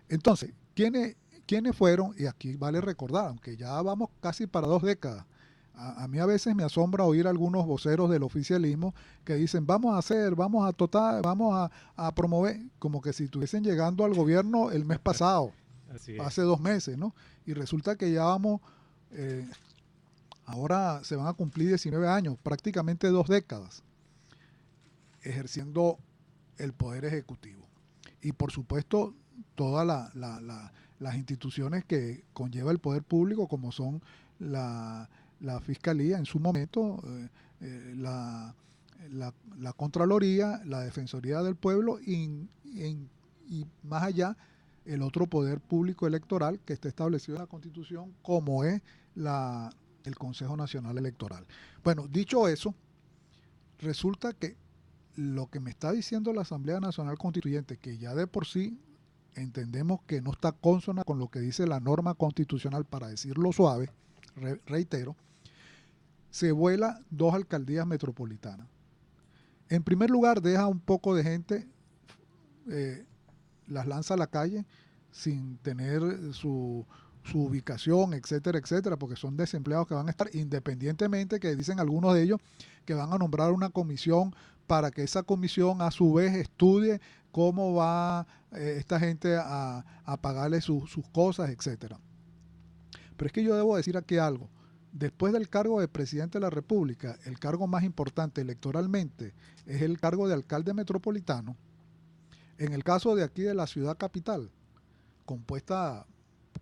Entonces, ¿quiénes fueron? Y aquí vale recordar, aunque ya vamos casi para 2 décadas, a mí a veces me asombra oír algunos voceros del oficialismo que dicen vamos a promover, como que si estuviesen llegando al gobierno el mes pasado, hace 2 meses, ¿no? Y resulta que ya vamos, ahora se van a cumplir 19 años, prácticamente 2 décadas, ejerciendo el poder ejecutivo. Y por supuesto, todas las instituciones que conlleva el poder público, como son la Fiscalía en su momento, la Contraloría, la Defensoría del Pueblo y más allá el otro poder público electoral que está establecido en la Constitución, como es el Consejo Nacional Electoral. Bueno, dicho eso, resulta que lo que me está diciendo la Asamblea Nacional Constituyente, que ya de por sí entendemos que no está consona con lo que dice la norma constitucional, para decirlo suave, reitero, se vuela 2 alcaldías metropolitanas. En primer lugar, deja un poco de gente, las lanza a la calle sin tener su ubicación, etcétera, etcétera, porque son desempleados que van a estar, independientemente que dicen algunos de ellos que van a nombrar una comisión para que esa comisión a su vez estudie cómo va esta gente a pagarle sus cosas, etcétera. Pero es que yo debo decir aquí algo. Después del cargo de presidente de la República, el cargo más importante electoralmente es el cargo de alcalde metropolitano. En el caso de aquí de la ciudad capital, compuesta,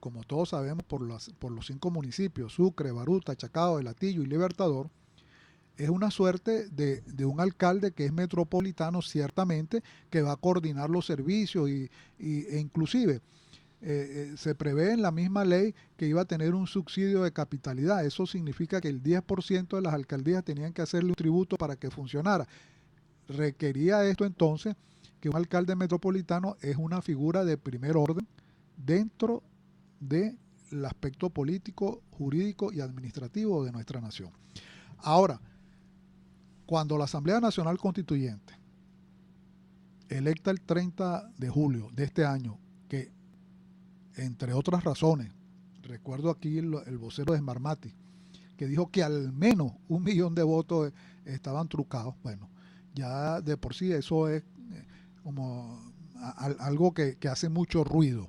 como todos sabemos, por los 5 municipios, Sucre, Baruta, Chacao, El Hatillo y Libertador, es una suerte de un alcalde que es metropolitano, ciertamente, que va a coordinar los servicios e inclusive se prevé en la misma ley que iba a tener un subsidio de capitalidad. Eso significa que el 10% de las alcaldías tenían que hacerle un tributo para que funcionara. Requería esto entonces que un alcalde metropolitano es una figura de primer orden dentro del aspecto político, jurídico y administrativo de nuestra nación. Ahora, cuando la Asamblea Nacional Constituyente, electa el 30 de julio de este año, que entre otras razones, recuerdo aquí el vocero de Smartmatic, que dijo que al menos 1 millón de votos estaban trucados. Bueno, ya de por sí eso es como algo que hace mucho ruido.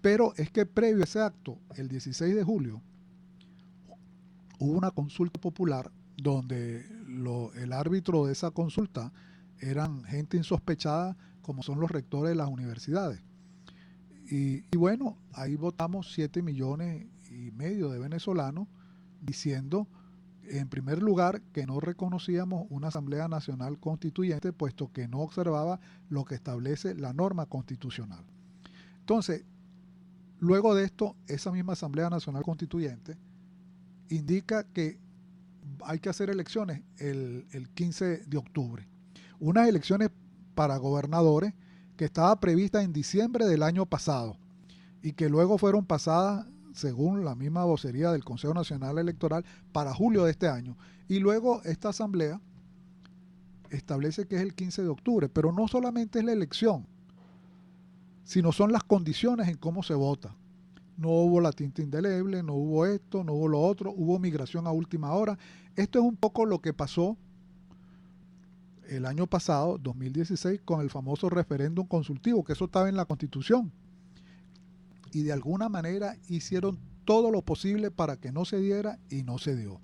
Pero es que previo a ese acto, el 16 de julio, hubo una consulta popular donde el árbitro de esa consulta eran gente insospechada, como son los rectores de las universidades. Y bueno, ahí votamos 7,5 millones de venezolanos diciendo, en primer lugar, que no reconocíamos una Asamblea Nacional Constituyente, puesto que no observaba lo que establece la norma constitucional. Entonces, luego de esto, esa misma Asamblea Nacional Constituyente indica que hay que hacer elecciones el 15 de octubre. Unas elecciones para gobernadores que estaba prevista en diciembre del año pasado y que luego fueron pasadas, según la misma vocería del Consejo Nacional Electoral, para julio de este año. Y luego esta asamblea establece que es el 15 de octubre, pero no solamente es la elección, sino son las condiciones en cómo se vota. No hubo la tinta indeleble, no hubo esto, no hubo lo otro, hubo migración a última hora. Esto es un poco lo que pasó el año pasado, 2016, con el famoso referéndum consultivo, que eso estaba en la Constitución. Y de alguna manera hicieron todo lo posible para que no se diera y no se dio.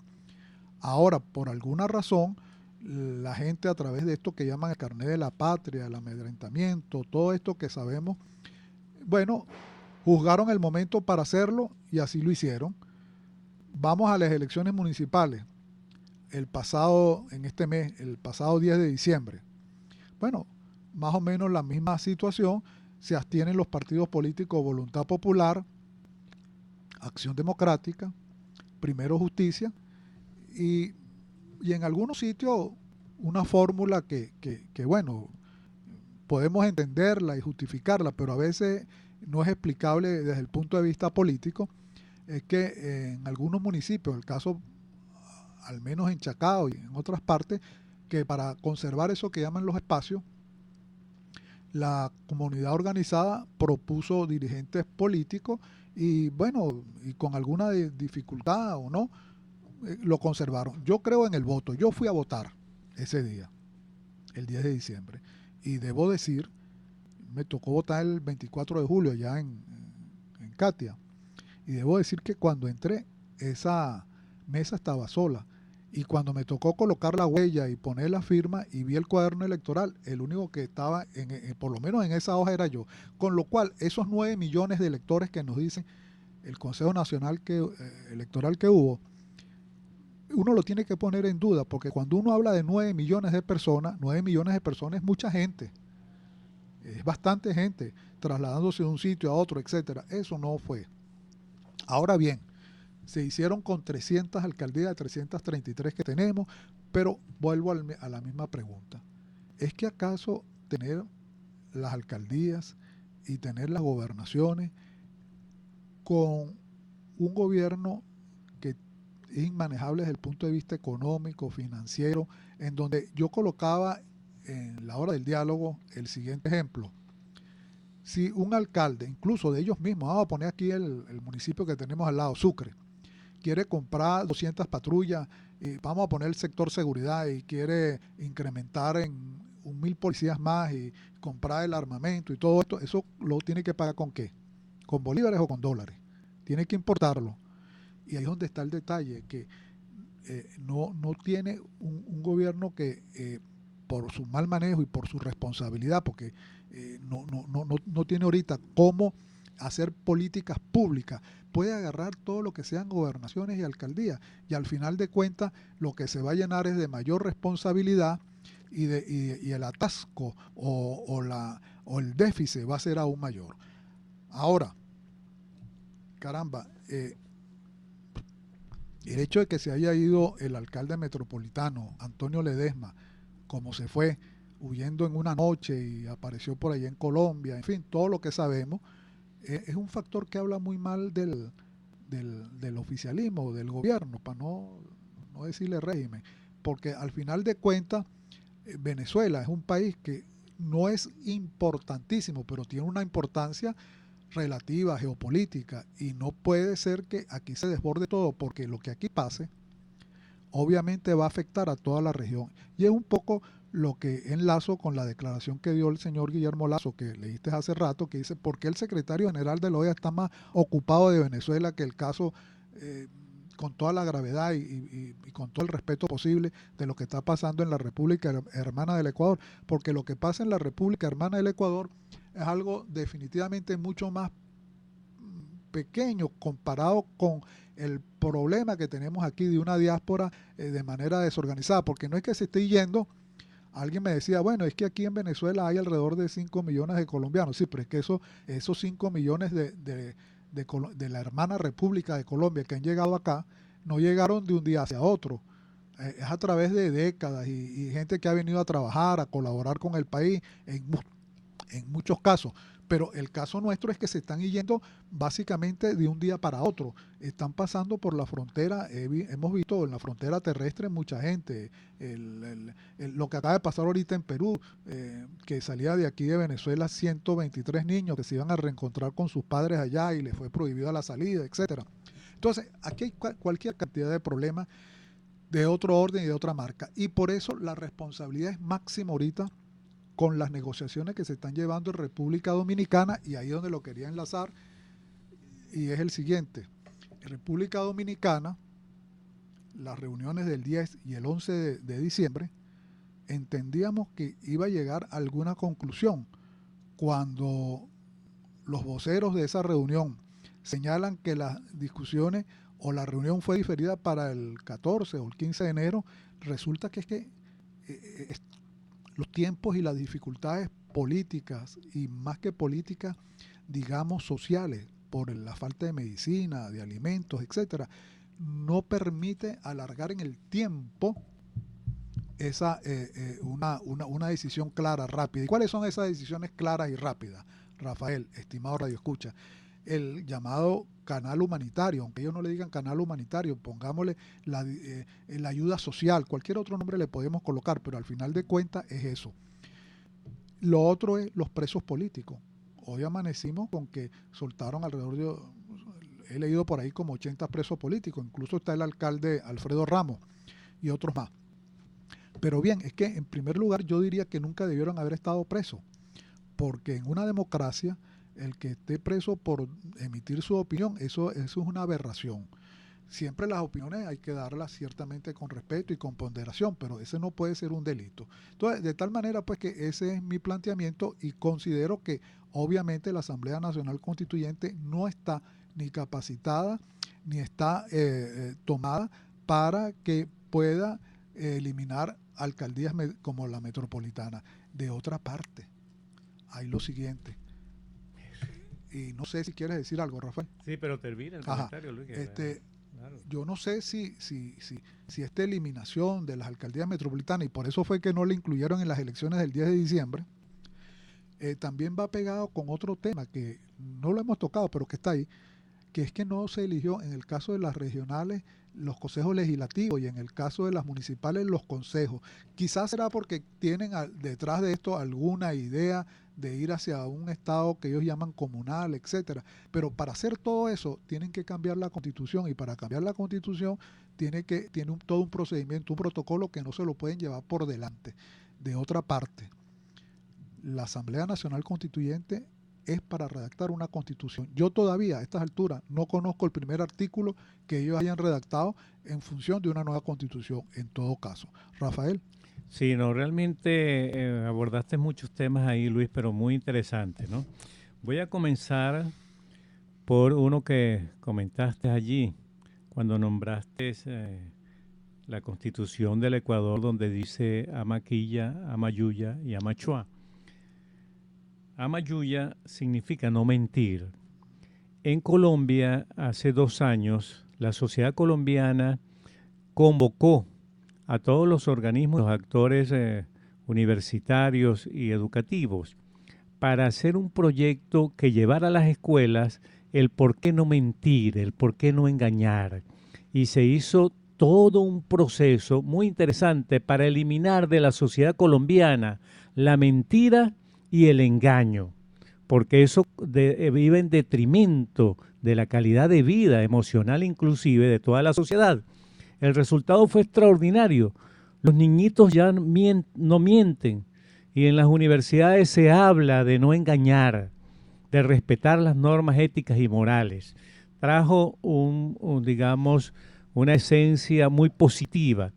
Ahora, por alguna razón, la gente a través de esto que llaman el carnet de la patria, el amedrentamiento, todo esto que sabemos, bueno, juzgaron el momento para hacerlo y así lo hicieron. Vamos a las elecciones municipales en este mes, el pasado 10 de diciembre. Bueno, más o menos la misma situación. Se abstienen los partidos políticos Voluntad Popular, Acción Democrática, Primero Justicia y en algunos sitios una fórmula que bueno, podemos entenderla y justificarla, pero a veces no es explicable desde el punto de vista político. Es que en algunos municipios, el caso al menos en Chacao y en otras partes, que para conservar eso que llaman los espacios, la comunidad organizada propuso dirigentes políticos y bueno, y con alguna dificultad o no, lo conservaron. Yo creo en el voto. Yo fui a votar ese día, el 10 de diciembre. Y debo decir, me tocó votar el 24 de julio allá en Catia. Y debo decir que cuando entré, esa mesa estaba sola. Y cuando me tocó colocar la huella y poner la firma y vi el cuaderno electoral, el único que estaba, por lo menos en esa hoja, era yo. Con lo cual, esos 9 millones de electores que nos dicen el Consejo Nacional Electoral que hubo, uno lo tiene que poner en duda, porque cuando uno habla de 9 millones de personas, 9 millones de personas es mucha gente. Es bastante gente trasladándose de un sitio a otro, etcétera. Eso no fue. Ahora bien, se hicieron con 300 alcaldías de 333 que tenemos, pero vuelvo a la misma pregunta. ¿Es que acaso tener las alcaldías y tener las gobernaciones con un gobierno que es inmanejable desde el punto de vista económico, financiero, en donde yo colocaba en la hora del diálogo el siguiente ejemplo? Si un alcalde, incluso de ellos mismos, vamos a poner aquí el municipio que tenemos al lado, Sucre, quiere comprar 200 patrullas, y vamos a poner el sector seguridad y quiere incrementar en 1.000 policías más y comprar el armamento y todo esto, eso lo tiene que pagar ¿con qué? ¿Con bolívares o con dólares? Tiene que importarlo. Y ahí es donde está el detalle, que no tiene un gobierno que por su mal manejo y por su responsabilidad, porque no tiene ahorita cómo hacer políticas públicas, puede agarrar todo lo que sean gobernaciones y alcaldías, y al final de cuentas lo que se va a llenar es de mayor responsabilidad y el atasco o el déficit va a ser aún mayor. Ahora, caramba, el hecho de que se haya ido el alcalde metropolitano, Antonio Ledesma, como se fue, huyendo en una noche y apareció por allá en Colombia, en fin, todo lo que sabemos, es un factor que habla muy mal del oficialismo, del gobierno, para no decirle régimen, porque al final de cuentas Venezuela es un país que no es importantísimo, pero tiene una importancia relativa, geopolítica, y no puede ser que aquí se desborde todo, porque lo que aquí pase obviamente va a afectar a toda la región. Y es un poco lo que enlazo con la declaración que dio el señor Guillermo Lazo, que leíste hace rato, que dice, ¿por qué el secretario general de la OEA está más ocupado de Venezuela que el caso, con toda la gravedad y con todo el respeto posible de lo que está pasando en la República Hermana del Ecuador? Porque lo que pasa en la República Hermana del Ecuador es algo definitivamente mucho más pequeño comparado con el problema que tenemos aquí de una diáspora de manera desorganizada, porque no es que se esté yendo Alguien me decía, bueno, es que aquí en Venezuela hay alrededor de 5 millones de colombianos. Sí, pero es que esos 5 millones de la hermana República de Colombia que han llegado acá, no llegaron de un día hacia otro. Es a través de décadas y gente que ha venido a trabajar, a colaborar con el país en muchos casos. Pero el caso nuestro es que se están yendo básicamente de un día para otro. Están pasando por la frontera, hemos visto en la frontera terrestre mucha gente. Lo que acaba de pasar ahorita en Perú, que salía de aquí de Venezuela 123 niños que se iban a reencontrar con sus padres allá y les fue prohibida la salida, etcétera. Entonces, aquí hay cualquier cantidad de problemas de otro orden y de otra marca. Y por eso la responsabilidad es máxima ahorita con las negociaciones que se están llevando en República Dominicana, y ahí es donde lo quería enlazar, y es el siguiente. En República Dominicana, las reuniones del 10 y el 11 de diciembre, entendíamos que iba a llegar a alguna conclusión. Cuando los voceros de esa reunión señalan que las discusiones o la reunión fue diferida para el 14 o el 15 de enero, resulta que los tiempos y las dificultades políticas, y más que políticas, digamos sociales, por la falta de medicina, de alimentos, etcétera, no permite alargar en el tiempo una decisión clara, rápida. ¿Y cuáles son esas decisiones claras y rápidas, Rafael, estimado Radio Escucha? El llamado canal humanitario, aunque ellos no le digan canal humanitario, pongámosle la ayuda social, cualquier otro nombre le podemos colocar, pero al final de cuentas es eso. Lo otro es los presos políticos. Hoy amanecimos con que soltaron alrededor de, he leído por ahí como 80 presos políticos, incluso está el alcalde Alfredo Ramos y otros más. Pero bien, es que en primer lugar yo diría que nunca debieron haber estado presos, porque en una democracia el que esté preso por emitir su opinión, eso es una aberración. Siempre las opiniones hay que darlas ciertamente con respeto y con ponderación, pero ese no puede ser un delito. Entonces, de tal manera pues que ese es mi planteamiento, y considero que obviamente la Asamblea Nacional Constituyente no está ni capacitada ni está tomada para que pueda eliminar alcaldías como la metropolitana. De otra parte, hay lo siguiente. Y no sé si quieres decir algo, Rafael. Sí, pero termina el comentario, Luis. Claro. Yo no sé si esta eliminación de las alcaldías metropolitanas, y por eso fue que no le incluyeron en las elecciones del 10 de diciembre, también va pegado con otro tema que no lo hemos tocado, pero que está ahí, que es que no se eligió en el caso de las regionales los consejos legislativos y en el caso de las municipales los consejos. Quizás será porque tienen detrás de esto alguna idea de ir hacia un estado que ellos llaman comunal, etcétera. Pero para hacer todo eso tienen que cambiar la Constitución, y para cambiar la Constitución tiene todo un procedimiento, un protocolo que no se lo pueden llevar por delante. De otra parte, la Asamblea Nacional Constituyente es para redactar una constitución. Yo todavía a estas alturas no conozco el primer artículo que ellos hayan redactado en función de una nueva constitución, en todo caso. Rafael. Sí, no, realmente abordaste muchos temas ahí, Luis, pero muy interesantes, ¿no? Voy a comenzar por uno que comentaste allí, cuando nombraste la Constitución del Ecuador, donde dice Amaquilla, Amayuya y Amachua. Amayuya significa no mentir. En Colombia, hace 2 años, la sociedad colombiana convocó a todos los organismos, los actores universitarios y educativos, para hacer un proyecto que llevara a las escuelas el por qué no mentir, el por qué no engañar. Y se hizo todo un proceso muy interesante para eliminar de la sociedad colombiana la mentira y el engaño, porque eso vive en detrimento de la calidad de vida emocional inclusive de toda la sociedad. El resultado fue extraordinario. Los niñitos ya no mienten, y en las universidades se habla de no engañar, de respetar las normas éticas y morales. Trajo digamos, una esencia muy positiva.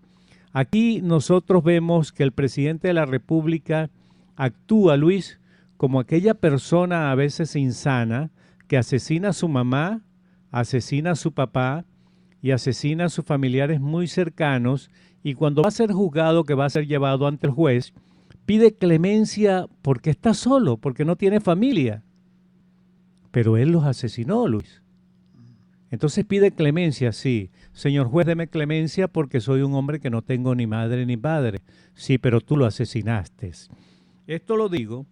Aquí nosotros vemos que el presidente de la República actúa, Luis, como aquella persona a veces insana que asesina a su mamá, asesina a su papá y asesina a sus familiares muy cercanos, y cuando va a ser juzgado, que va a ser llevado ante el juez, pide clemencia porque está solo, porque no tiene familia. Pero él los asesinó, Luis. Entonces pide clemencia, sí. Señor juez, deme clemencia porque soy un hombre que no tengo ni madre ni padre. Sí, pero tú lo asesinaste. Esto lo digo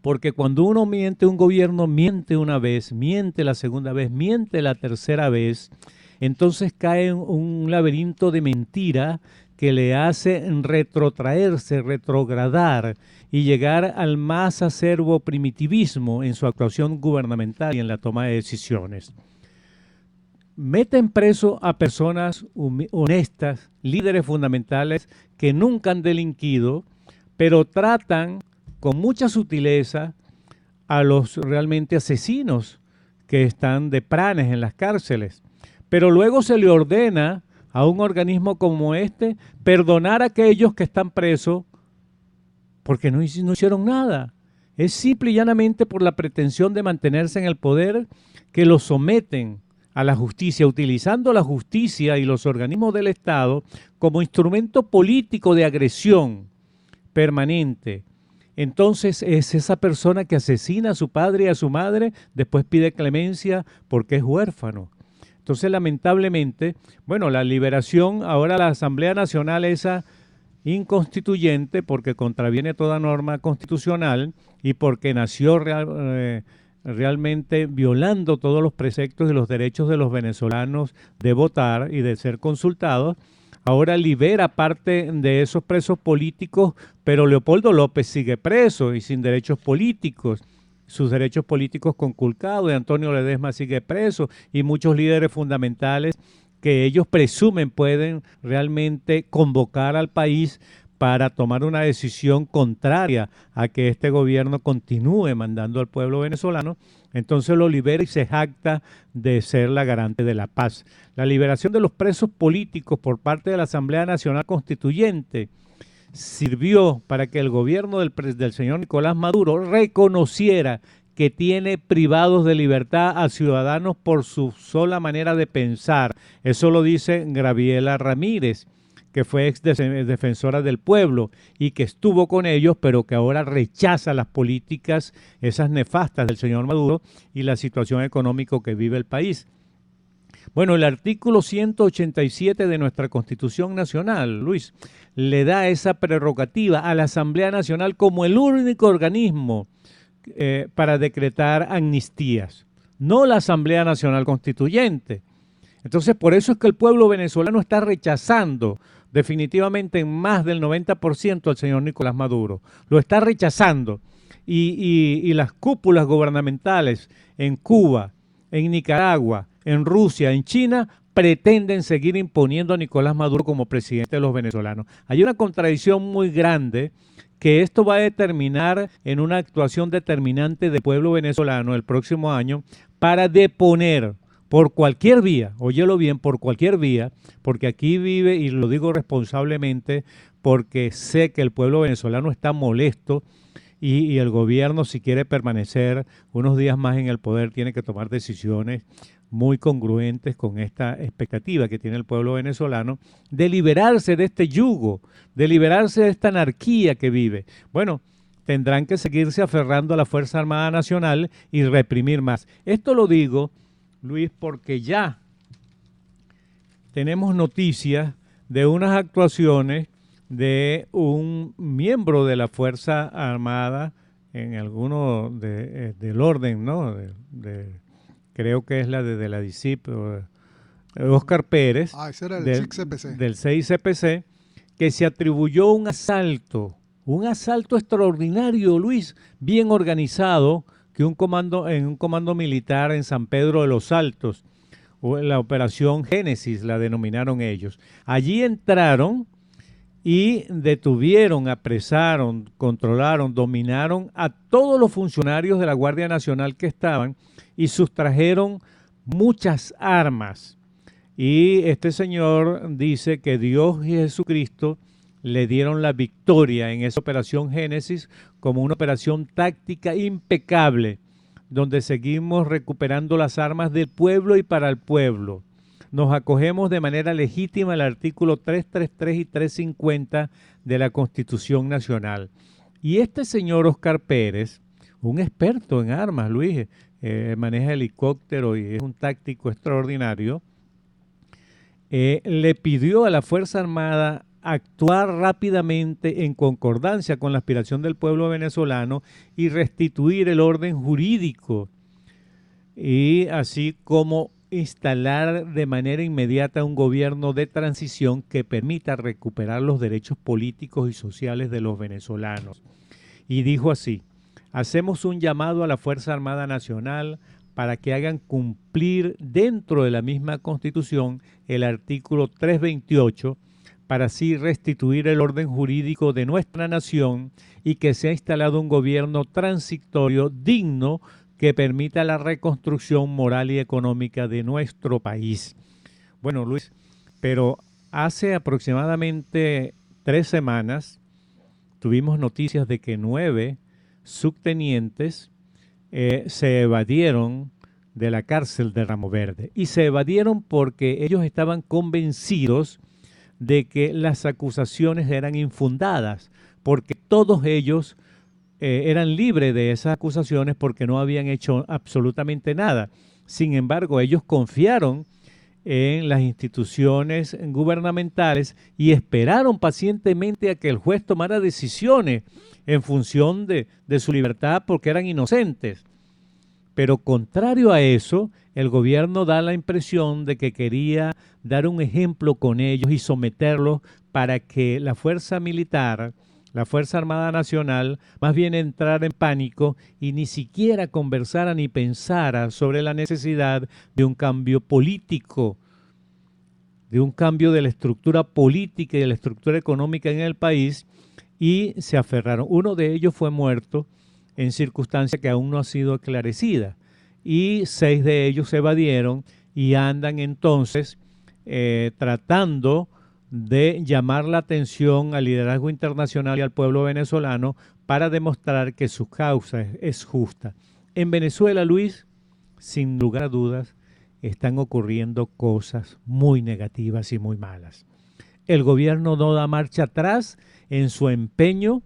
porque cuando uno miente, un gobierno miente una vez, miente la segunda vez, miente la tercera vez, entonces cae en un laberinto de mentira que le hace retrotraerse, retrogradar y llegar al más acerbo primitivismo en su actuación gubernamental y en la toma de decisiones. Meten preso a personas honestas, líderes fundamentales que nunca han delinquido, pero tratan con mucha sutileza a los realmente asesinos que están de pranes en las cárceles. Pero luego se le ordena a un organismo como este perdonar a aquellos que están presos porque no hicieron nada. Es simple y llanamente por la pretensión de mantenerse en el poder que los someten a la justicia, utilizando la justicia y los organismos del Estado como instrumento político de agresión permanente. Entonces es esa persona que asesina a su padre y a su madre, después pide clemencia porque es huérfano. Entonces, lamentablemente, bueno, la liberación, ahora la Asamblea Nacional esa inconstituyente porque contraviene toda norma constitucional y porque nació realmente violando todos los preceptos y los derechos de los venezolanos de votar y de ser consultados, ahora libera parte de esos presos políticos, pero Leopoldo López sigue preso y sin derechos políticos. Sus derechos políticos conculcados, y Antonio Ledesma sigue preso, y muchos líderes fundamentales que ellos presumen pueden realmente convocar al país para tomar una decisión contraria a que este gobierno continúe mandando al pueblo venezolano, entonces lo libera y se jacta de ser la garante de la paz. La liberación de los presos políticos por parte de la Asamblea Nacional Constituyente sirvió para que el gobierno del señor Nicolás Maduro reconociera que tiene privados de libertad a ciudadanos por su sola manera de pensar. Eso lo dice Graviela Ramírez, que fue ex defensora del pueblo y que estuvo con ellos, pero que ahora rechaza las políticas, esas nefastas del señor Maduro y la situación económica que vive el país. Bueno, el artículo 187 de nuestra Constitución Nacional, Luis, le da esa prerrogativa a la Asamblea Nacional como el único organismo para decretar amnistías, no la Asamblea Nacional Constituyente. Entonces, por eso es que el pueblo venezolano está rechazando definitivamente en más del 90% al señor Nicolás Maduro. Lo está rechazando. Y las cúpulas gubernamentales en Cuba, en Nicaragua, en Rusia, en China, pretenden seguir imponiendo a Nicolás Maduro como presidente de los venezolanos. Hay una contradicción muy grande que esto va a determinar en una actuación determinante del pueblo venezolano el próximo año para deponer por cualquier vía, óyelo bien, por cualquier vía, porque aquí vive, y lo digo responsablemente, porque sé que el pueblo venezolano está molesto y el gobierno, si quiere permanecer unos días más en el poder, tiene que tomar decisiones muy congruentes con esta expectativa que tiene el pueblo venezolano de liberarse de este yugo, de liberarse de esta anarquía que vive. Bueno, tendrán que seguirse aferrando a la Fuerza Armada Nacional y reprimir más. Esto lo digo, Luis, porque ya tenemos noticias de unas actuaciones de un miembro de la Fuerza Armada en alguno del orden, ¿no? Creo que es la de la DICIP, Óscar Pérez, ese era el del 6CPC. Del 6CPC, que se atribuyó un asalto extraordinario, Luis, bien organizado, que en un comando militar en San Pedro de los Altos, o en la Operación Génesis, la denominaron ellos. Allí entraron y detuvieron, apresaron, controlaron, dominaron a todos los funcionarios de la Guardia Nacional que estaban y sustrajeron muchas armas. Y este señor dice que Dios y Jesucristo le dieron la victoria en esa Operación Génesis como una operación táctica impecable, donde seguimos recuperando las armas del pueblo y para el pueblo. nos acogemos de manera legítima al artículo 333 y 350 de la Constitución Nacional. Y este señor Oscar Pérez, un experto en armas, Luis, maneja helicóptero y es un táctico extraordinario, le pidió a la Fuerza Armada actuar rápidamente en concordancia con la aspiración del pueblo venezolano y restituir el orden jurídico, y así como instalar de manera inmediata un gobierno de transición que permita recuperar los derechos políticos y sociales de los venezolanos. Y dijo así: hacemos un llamado a la Fuerza Armada Nacional para que hagan cumplir dentro de la misma Constitución el artículo 328, para así restituir el orden jurídico de nuestra nación y que sea instalado un gobierno transitorio digno que permita la reconstrucción moral y económica de nuestro país. Bueno, Luis, pero hace aproximadamente 3 semanas tuvimos noticias de que 9 subtenientes se evadieron de la cárcel de Ramo Verde. Y se evadieron porque ellos estaban convencidos de que las acusaciones eran infundadas, porque todos ellos eran libres de esas acusaciones porque no habían hecho absolutamente nada. Sin embargo, ellos confiaron en las instituciones gubernamentales y esperaron pacientemente a que el juez tomara decisiones en función de su libertad porque eran inocentes. Pero contrario a eso, el gobierno da la impresión de que quería dar un ejemplo con ellos y someterlos para que la fuerza militar, la Fuerza Armada Nacional, más bien entrara en pánico y ni siquiera conversara ni pensara sobre la necesidad de un cambio político, de un cambio de la estructura política y de la estructura económica en el país, y se aferraron. Uno de ellos fue muerto en circunstancia que aún no ha sido esclarecida, y 6 de ellos se evadieron y andan entonces tratando de llamar la atención al liderazgo internacional y al pueblo venezolano para demostrar que su causa es justa. En Venezuela, Luis, sin lugar a dudas, están ocurriendo cosas muy negativas y muy malas. El gobierno no da marcha atrás en su empeño,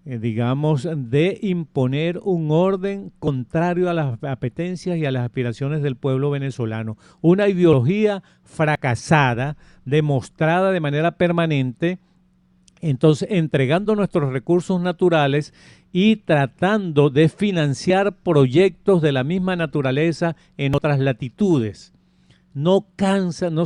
digamos, de imponer un orden contrario a las apetencias y a las aspiraciones del pueblo venezolano. Una ideología fracasada, demostrada de manera permanente, entonces entregando nuestros recursos naturales y tratando de financiar proyectos de la misma naturaleza en otras latitudes. No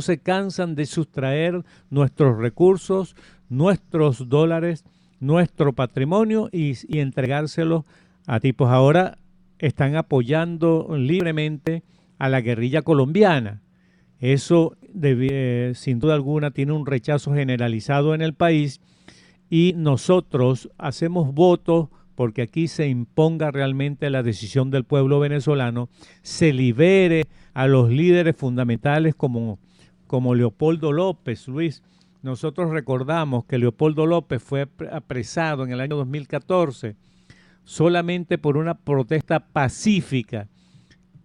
se cansan de sustraer nuestros recursos, nuestros dólares, nuestro patrimonio y entregárselos a tipos. Ahora están apoyando libremente a la guerrilla colombiana. Eso sin duda alguna tiene un rechazo generalizado en el país, y nosotros hacemos votos porque aquí se imponga realmente la decisión del pueblo venezolano, se libere a los líderes fundamentales como Leopoldo López, Luis. Nosotros recordamos que Leopoldo López fue apresado en el año 2014 solamente por una protesta pacífica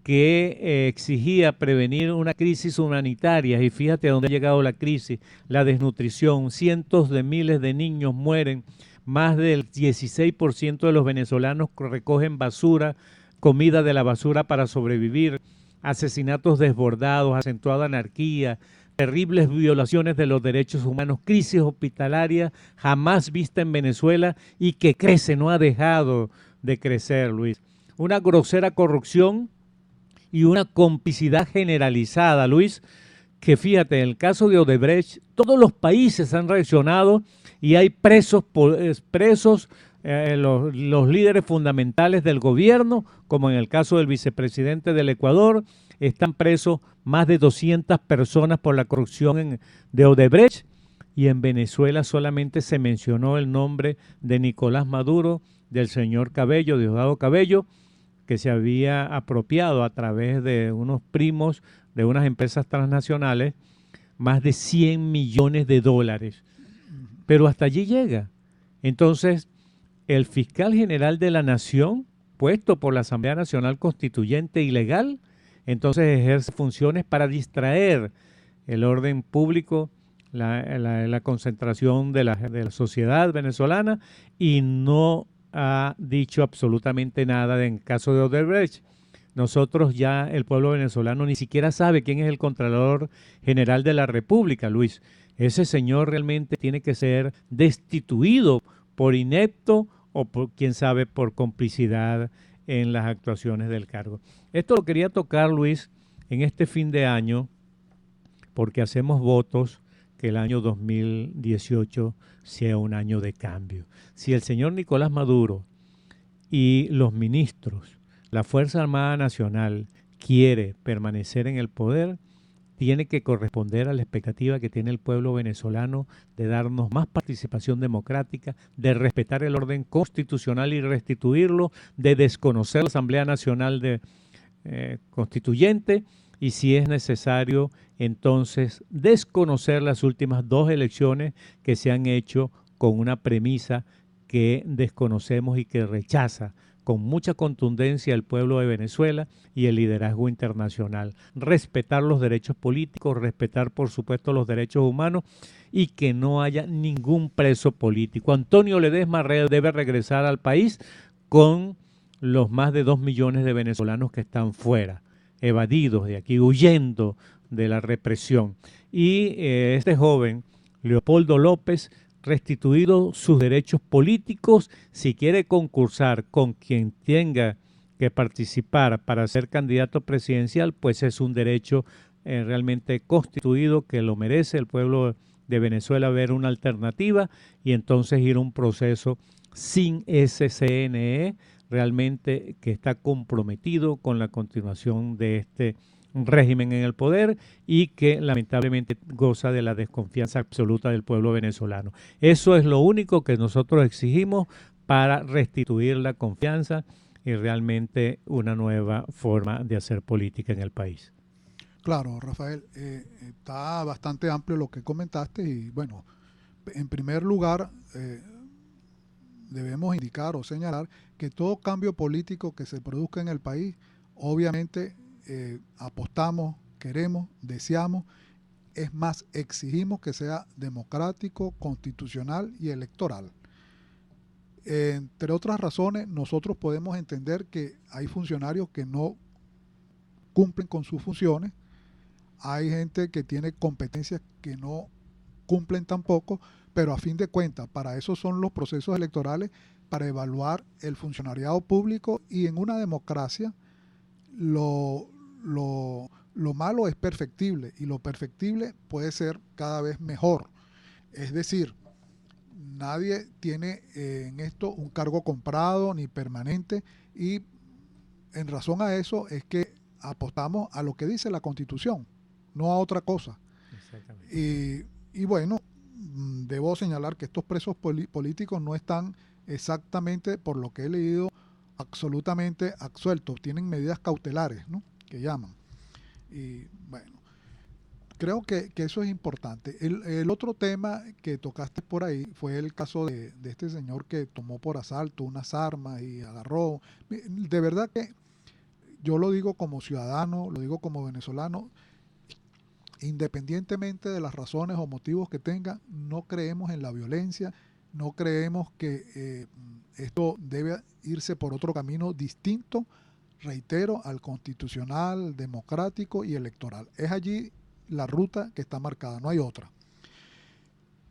que exigía prevenir una crisis humanitaria. Y fíjate a dónde ha llegado la crisis, la desnutrición. Cientos de miles de niños mueren, más del 16% de los venezolanos recogen basura, comida de la basura para sobrevivir, asesinatos desbordados, acentuada anarquía, terribles violaciones de los derechos humanos, crisis hospitalaria jamás vista en Venezuela y que crece, no ha dejado de crecer, Luis. Una grosera corrupción y una complicidad generalizada, Luis, que fíjate, en el caso de Odebrecht, todos los países han reaccionado y hay presos los líderes fundamentales del gobierno, como en el caso del vicepresidente del Ecuador. Están presos más de 200 personas por la corrupción de Odebrecht, y en Venezuela solamente se mencionó el nombre de Nicolás Maduro, del señor Cabello, Diosdado Cabello, que se había apropiado a través de unos primos de unas empresas transnacionales más de 100 millones de dólares. Pero hasta allí llega. Entonces, el fiscal general de la Nación, puesto por la Asamblea Nacional Constituyente y legal, entonces ejerce funciones para distraer el orden público, la concentración de la sociedad venezolana, y no ha dicho absolutamente nada en caso de Odebrecht. Nosotros ya, el pueblo venezolano ni siquiera sabe quién es el Contralor General de la República, Luis. Ese señor realmente tiene que ser destituido por inepto o por, quién sabe, por complicidad en las actuaciones del cargo. Esto lo quería tocar, Luis, en este fin de año, porque hacemos votos que el año 2018 sea un año de cambio. Si el señor Nicolás Maduro y los ministros, la Fuerza Armada Nacional, quiere permanecer en el poder, tiene que corresponder a la expectativa que tiene el pueblo venezolano de darnos más participación democrática, de respetar el orden constitucional y restituirlo, de desconocer la Asamblea Nacional Constituyente, y si es necesario, entonces desconocer las últimas 2 elecciones que se han hecho con una premisa que desconocemos y que rechaza con mucha contundencia el pueblo de Venezuela y el liderazgo internacional. Respetar los derechos políticos, respetar por supuesto los derechos humanos, y que no haya ningún preso político. Antonio Ledesma debe regresar al país con los más de 2 millones de venezolanos que están fuera, evadidos de aquí, huyendo de la represión. Y este joven, Leopoldo López, restituido sus derechos políticos, si quiere concursar con quien tenga que participar para ser candidato presidencial, pues es un derecho realmente constituido que lo merece el pueblo de Venezuela, ver una alternativa y entonces ir a un proceso sin ese CNE realmente que está comprometido con la continuación de este régimen en el poder y que lamentablemente goza de la desconfianza absoluta del pueblo venezolano. Eso es lo único que nosotros exigimos para restituir la confianza y realmente una nueva forma de hacer política en el país. Claro, Rafael, está bastante amplio lo que comentaste y bueno, en primer lugar debemos indicar o señalar que todo cambio político que se produzca en el país, obviamente apostamos, queremos, deseamos, es más, exigimos que sea democrático, constitucional y electoral. Entre otras razones, nosotros podemos entender que hay funcionarios que no cumplen con sus funciones, hay gente que tiene competencias que no cumplen tampoco, pero a fin de cuentas, para eso son los procesos electorales, para evaluar el funcionariado público, y en una democracia lo malo es perfectible y lo perfectible puede ser cada vez mejor. Es decir, nadie tiene en esto un cargo comprado ni permanente, y en razón a eso es que apostamos a lo que dice la Constitución, no a otra cosa. Y bueno, debo señalar que estos presos políticos no están exactamente, por lo que he leído, absolutamente absueltos, tienen medidas cautelares, ¿no?, que llaman. Y bueno, creo que eso es importante. El otro tema que tocaste por ahí fue el caso de este señor que tomó por asalto unas armas y agarró. De verdad que yo lo digo como ciudadano, lo digo como venezolano, independientemente de las razones o motivos que tengan, no creemos en la violencia, no creemos que esto debe irse por otro camino distinto, reitero, al constitucional, democrático y electoral. Es allí la ruta que está marcada, no hay otra.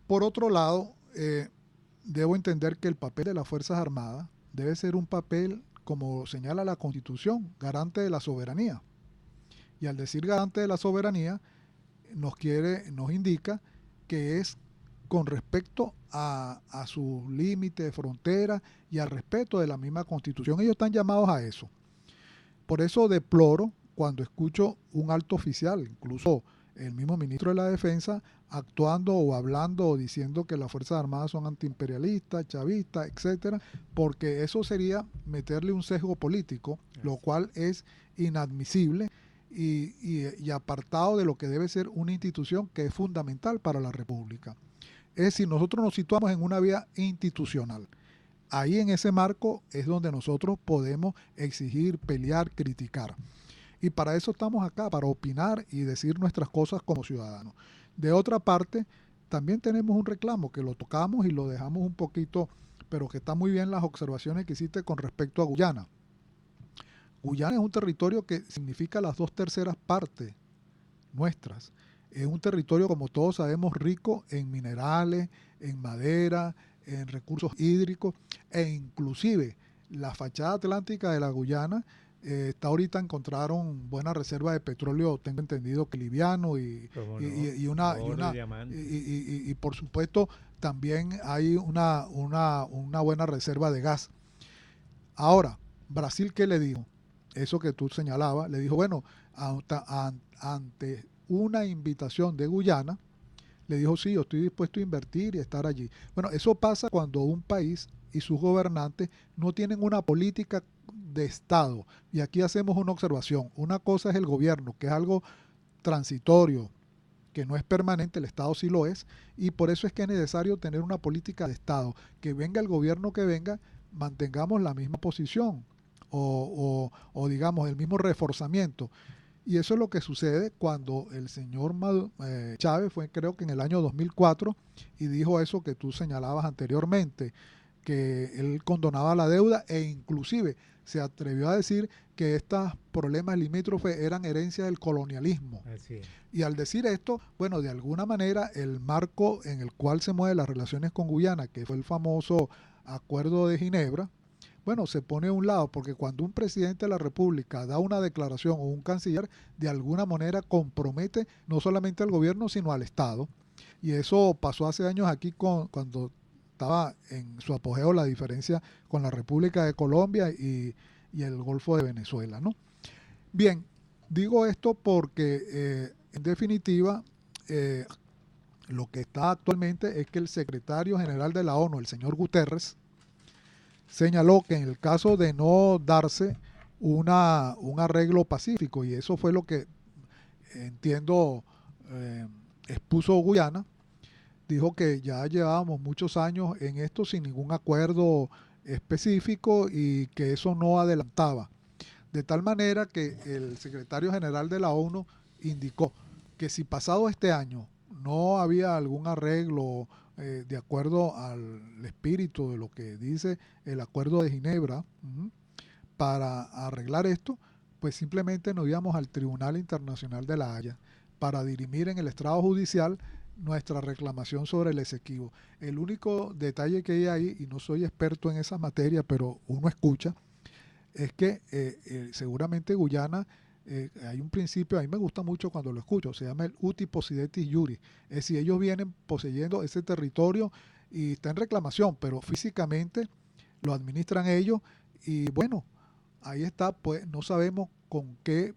Por otro lado, debo entender que el papel de las Fuerzas Armadas debe ser un papel, como señala la Constitución, garante de la soberanía. Y al decir garante de la soberanía, nos indica que es con respecto a sus límites, fronteras y al respeto de la misma Constitución. Ellos están llamados a eso. Por eso deploro cuando escucho un alto oficial, incluso el mismo ministro de la Defensa, actuando o hablando o diciendo que las Fuerzas Armadas son antiimperialistas, chavistas, etcétera, porque eso sería meterle un sesgo político, lo cual es inadmisible y apartado de lo que debe ser una institución que es fundamental para la República. Es decir, nosotros nos situamos en una vía institucional. Ahí en ese marco es donde nosotros podemos exigir, pelear, criticar. Y para eso estamos acá, para opinar y decir nuestras cosas como ciudadanos. De otra parte, también tenemos un reclamo que lo tocamos y lo dejamos un poquito, pero que está muy bien las observaciones que hiciste con respecto a Guyana. Guyana es un territorio que significa las 2/3 partes nuestras. Es un territorio, como todos sabemos, rico en minerales, en madera, en recursos hídricos e inclusive la fachada atlántica de la Guyana está ahorita encontraron buena reserva de petróleo, tengo entendido que liviano y por supuesto también hay una buena reserva de gas. Ahora, Brasil, ¿qué le dijo? Eso que tú señalabas, le dijo, bueno, ante una invitación de Guyana, le dijo, sí, yo estoy dispuesto a invertir y estar allí. Bueno, eso pasa cuando un país y sus gobernantes no tienen una política de Estado. Y aquí hacemos una observación. Una cosa es el gobierno, que es algo transitorio, que no es permanente, el Estado sí lo es, y por eso es que es necesario tener una política de Estado. Que venga el gobierno que venga, mantengamos la misma posición o digamos el mismo reforzamiento. Y eso es lo que sucede cuando el señor Chávez fue, creo que en el año 2004, y dijo eso que tú señalabas anteriormente, que él condonaba la deuda e inclusive se atrevió a decir que estos problemas limítrofes eran herencia del colonialismo. Así es. Y al decir esto, bueno, de alguna manera el marco en el cual se mueven las relaciones con Guyana, que fue el famoso Acuerdo de Ginebra, bueno, se pone a un lado, porque cuando un presidente de la República da una declaración o un canciller, de alguna manera compromete no solamente al gobierno, sino al Estado. Y eso pasó hace años aquí cuando estaba en su apogeo la diferencia con la República de Colombia y el Golfo de Venezuela, ¿no? Bien, digo esto porque en definitiva lo que está actualmente es que el secretario general de la ONU, el señor Guterres, señaló que en el caso de no darse un arreglo pacífico, y eso fue lo que entiendo expuso Guyana, dijo que ya llevábamos muchos años en esto sin ningún acuerdo específico y que eso no adelantaba. De tal manera que el secretario general de la ONU indicó que si pasado este año no había algún arreglo de acuerdo al espíritu de lo que dice el Acuerdo de Ginebra para arreglar esto, pues simplemente nos íbamos al Tribunal Internacional de la Haya para dirimir en el estrado judicial nuestra reclamación sobre el Esequibo. El único detalle que hay ahí, y no soy experto en esa materia, pero uno escucha, es que seguramente Guyana, hay un principio, a mí me gusta mucho cuando lo escucho, se llama el uti possidetis iuris, es decir, ellos vienen poseyendo ese territorio y está en reclamación, pero físicamente lo administran ellos y bueno, ahí está, pues no sabemos con qué,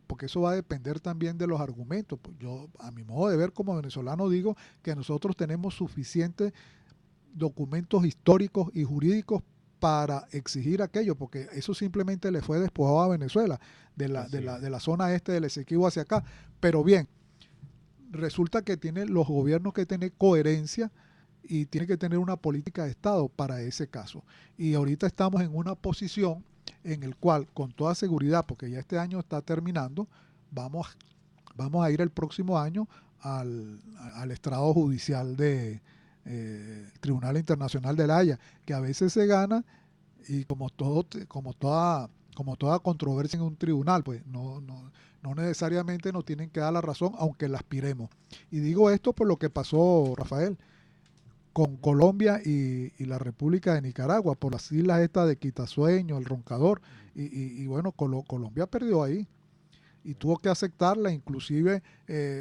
porque eso va a depender también de los argumentos. Pues yo, a mi modo de ver como venezolano, digo que nosotros tenemos suficientes documentos históricos y jurídicos para exigir aquello, porque eso simplemente le fue despojado a Venezuela de la zona este del Esequibo hacia acá. Pero bien, resulta que tienen los gobiernos que tener coherencia y tienen que tener una política de Estado para ese caso. Y ahorita estamos en una posición en el cual, con toda seguridad, porque ya este año está terminando, vamos a ir el próximo año al estrado judicial de Tribunal Internacional de la Haya, que a veces se gana y como toda controversia en un tribunal, pues no necesariamente nos tienen que dar la razón, aunque la aspiremos. Y digo esto por lo que pasó, Rafael, con Colombia y la República de Nicaragua, por las islas estas de Quitasueño, el Roncador, y bueno, Colombia perdió ahí y tuvo que aceptarla, inclusive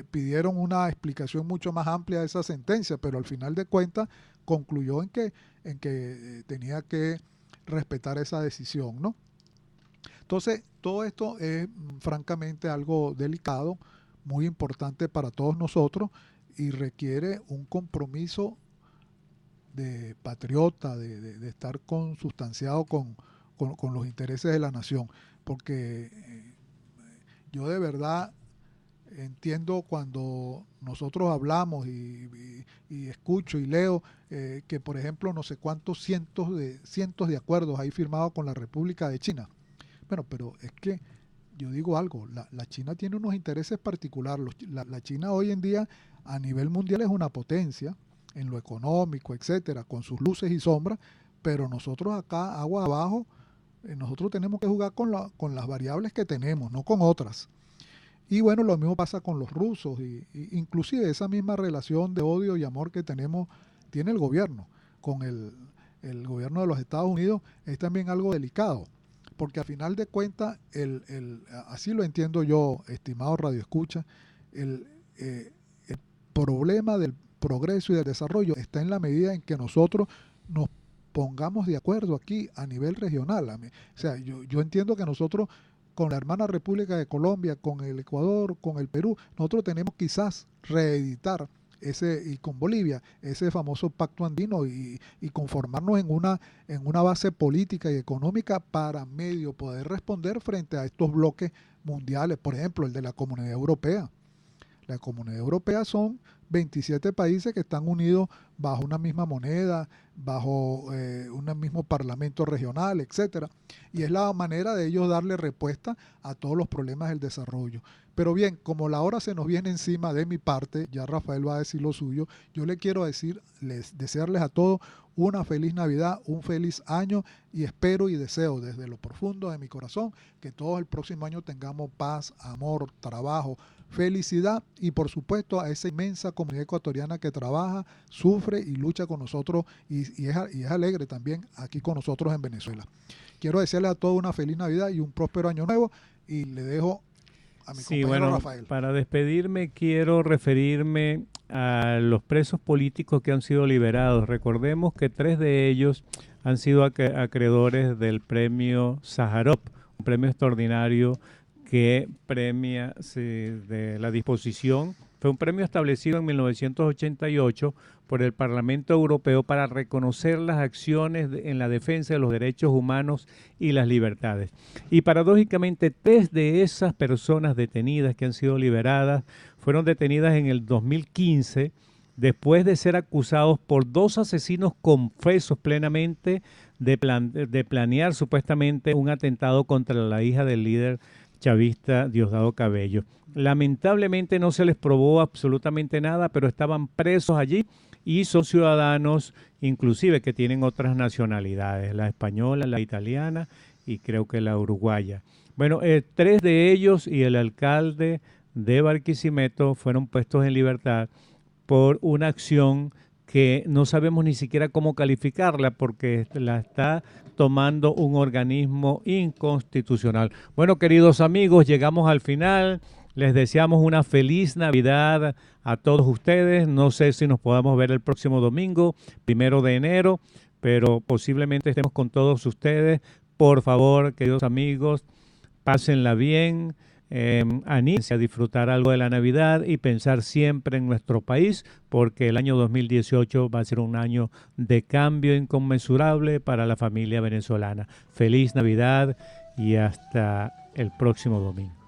pidieron una explicación mucho más amplia de esa sentencia, pero al final de cuentas concluyó en que tenía que respetar esa decisión, ¿no? Entonces, todo esto es francamente algo delicado, muy importante para todos nosotros y requiere un compromiso de patriota, de estar consustanciado con los intereses de la nación, porque yo de verdad entiendo cuando nosotros hablamos y escucho y leo que, por ejemplo, no sé cuántos cientos de acuerdos hay firmados con la República de China. Bueno, pero es que yo digo algo, la China tiene unos intereses particulares. La China hoy en día a nivel mundial es una potencia en lo económico, etcétera, con sus luces y sombras, pero nosotros acá, agua abajo, nosotros tenemos que jugar con las variables que tenemos, no con otras. Y bueno, lo mismo pasa con los rusos, y inclusive esa misma relación de odio y amor que tiene el gobierno con el gobierno de los Estados Unidos, es también algo delicado, porque a final de cuentas, así lo entiendo yo, estimado Radio Escucha, el problema del progreso y del desarrollo está en la medida en que nosotros nos pongamos de acuerdo aquí a nivel regional. O sea, yo entiendo que nosotros con la hermana República de Colombia, con el Ecuador, con el Perú, nosotros tenemos quizás reeditar y con Bolivia, ese famoso pacto andino y conformarnos en una base política y económica para medio poder responder frente a estos bloques mundiales, por ejemplo, el de la Comunidad Europea. La Comunidad Europea son 27 países que están unidos bajo una misma moneda, bajo un mismo parlamento regional, etcétera. Y es la manera de ellos darle respuesta a todos los problemas del desarrollo. Pero bien, como la hora se nos viene encima de mi parte, ya Rafael va a decir lo suyo, yo le quiero desearles a todos una feliz Navidad, un feliz año, y espero y deseo desde lo profundo de mi corazón que todos el próximo año tengamos paz, amor, trabajo, felicidad y por supuesto a esa inmensa comunidad ecuatoriana que trabaja, sufre y lucha con nosotros y es alegre también aquí con nosotros en Venezuela. Quiero desearles a todos una feliz Navidad y un próspero año nuevo y le dejo a mi compañero Rafael. Para despedirme quiero referirme a los presos políticos que han sido liberados. Recordemos que 3 de ellos han sido acreedores del premio Sájarov, un premio extraordinario que premia de la disposición. Fue un premio establecido en 1988 por el Parlamento Europeo para reconocer las acciones en la defensa de los derechos humanos y las libertades. Y paradójicamente 3 de esas personas detenidas que han sido liberadas fueron detenidas en el 2015 después de ser acusados por 2 asesinos confesos plenamente de planear supuestamente un atentado contra la hija del líder chavista Diosdado Cabello. Lamentablemente no se les probó absolutamente nada, pero estaban presos allí y son ciudadanos inclusive que tienen otras nacionalidades, la española, la italiana y creo que la uruguaya. Bueno, 3 de ellos y el alcalde de Barquisimeto fueron puestos en libertad por una acción que no sabemos ni siquiera cómo calificarla porque la está tomando un organismo inconstitucional. Bueno, queridos amigos, llegamos al final. Les deseamos una feliz Navidad a todos ustedes. No sé si nos podamos ver el próximo domingo, 1 de enero, pero posiblemente estemos con todos ustedes. Por favor, queridos amigos, pásenla bien. Anímense a disfrutar algo de la Navidad y pensar siempre en nuestro país, porque el año 2018 va a ser un año de cambio inconmensurable para la familia venezolana. Feliz Navidad y hasta el próximo domingo.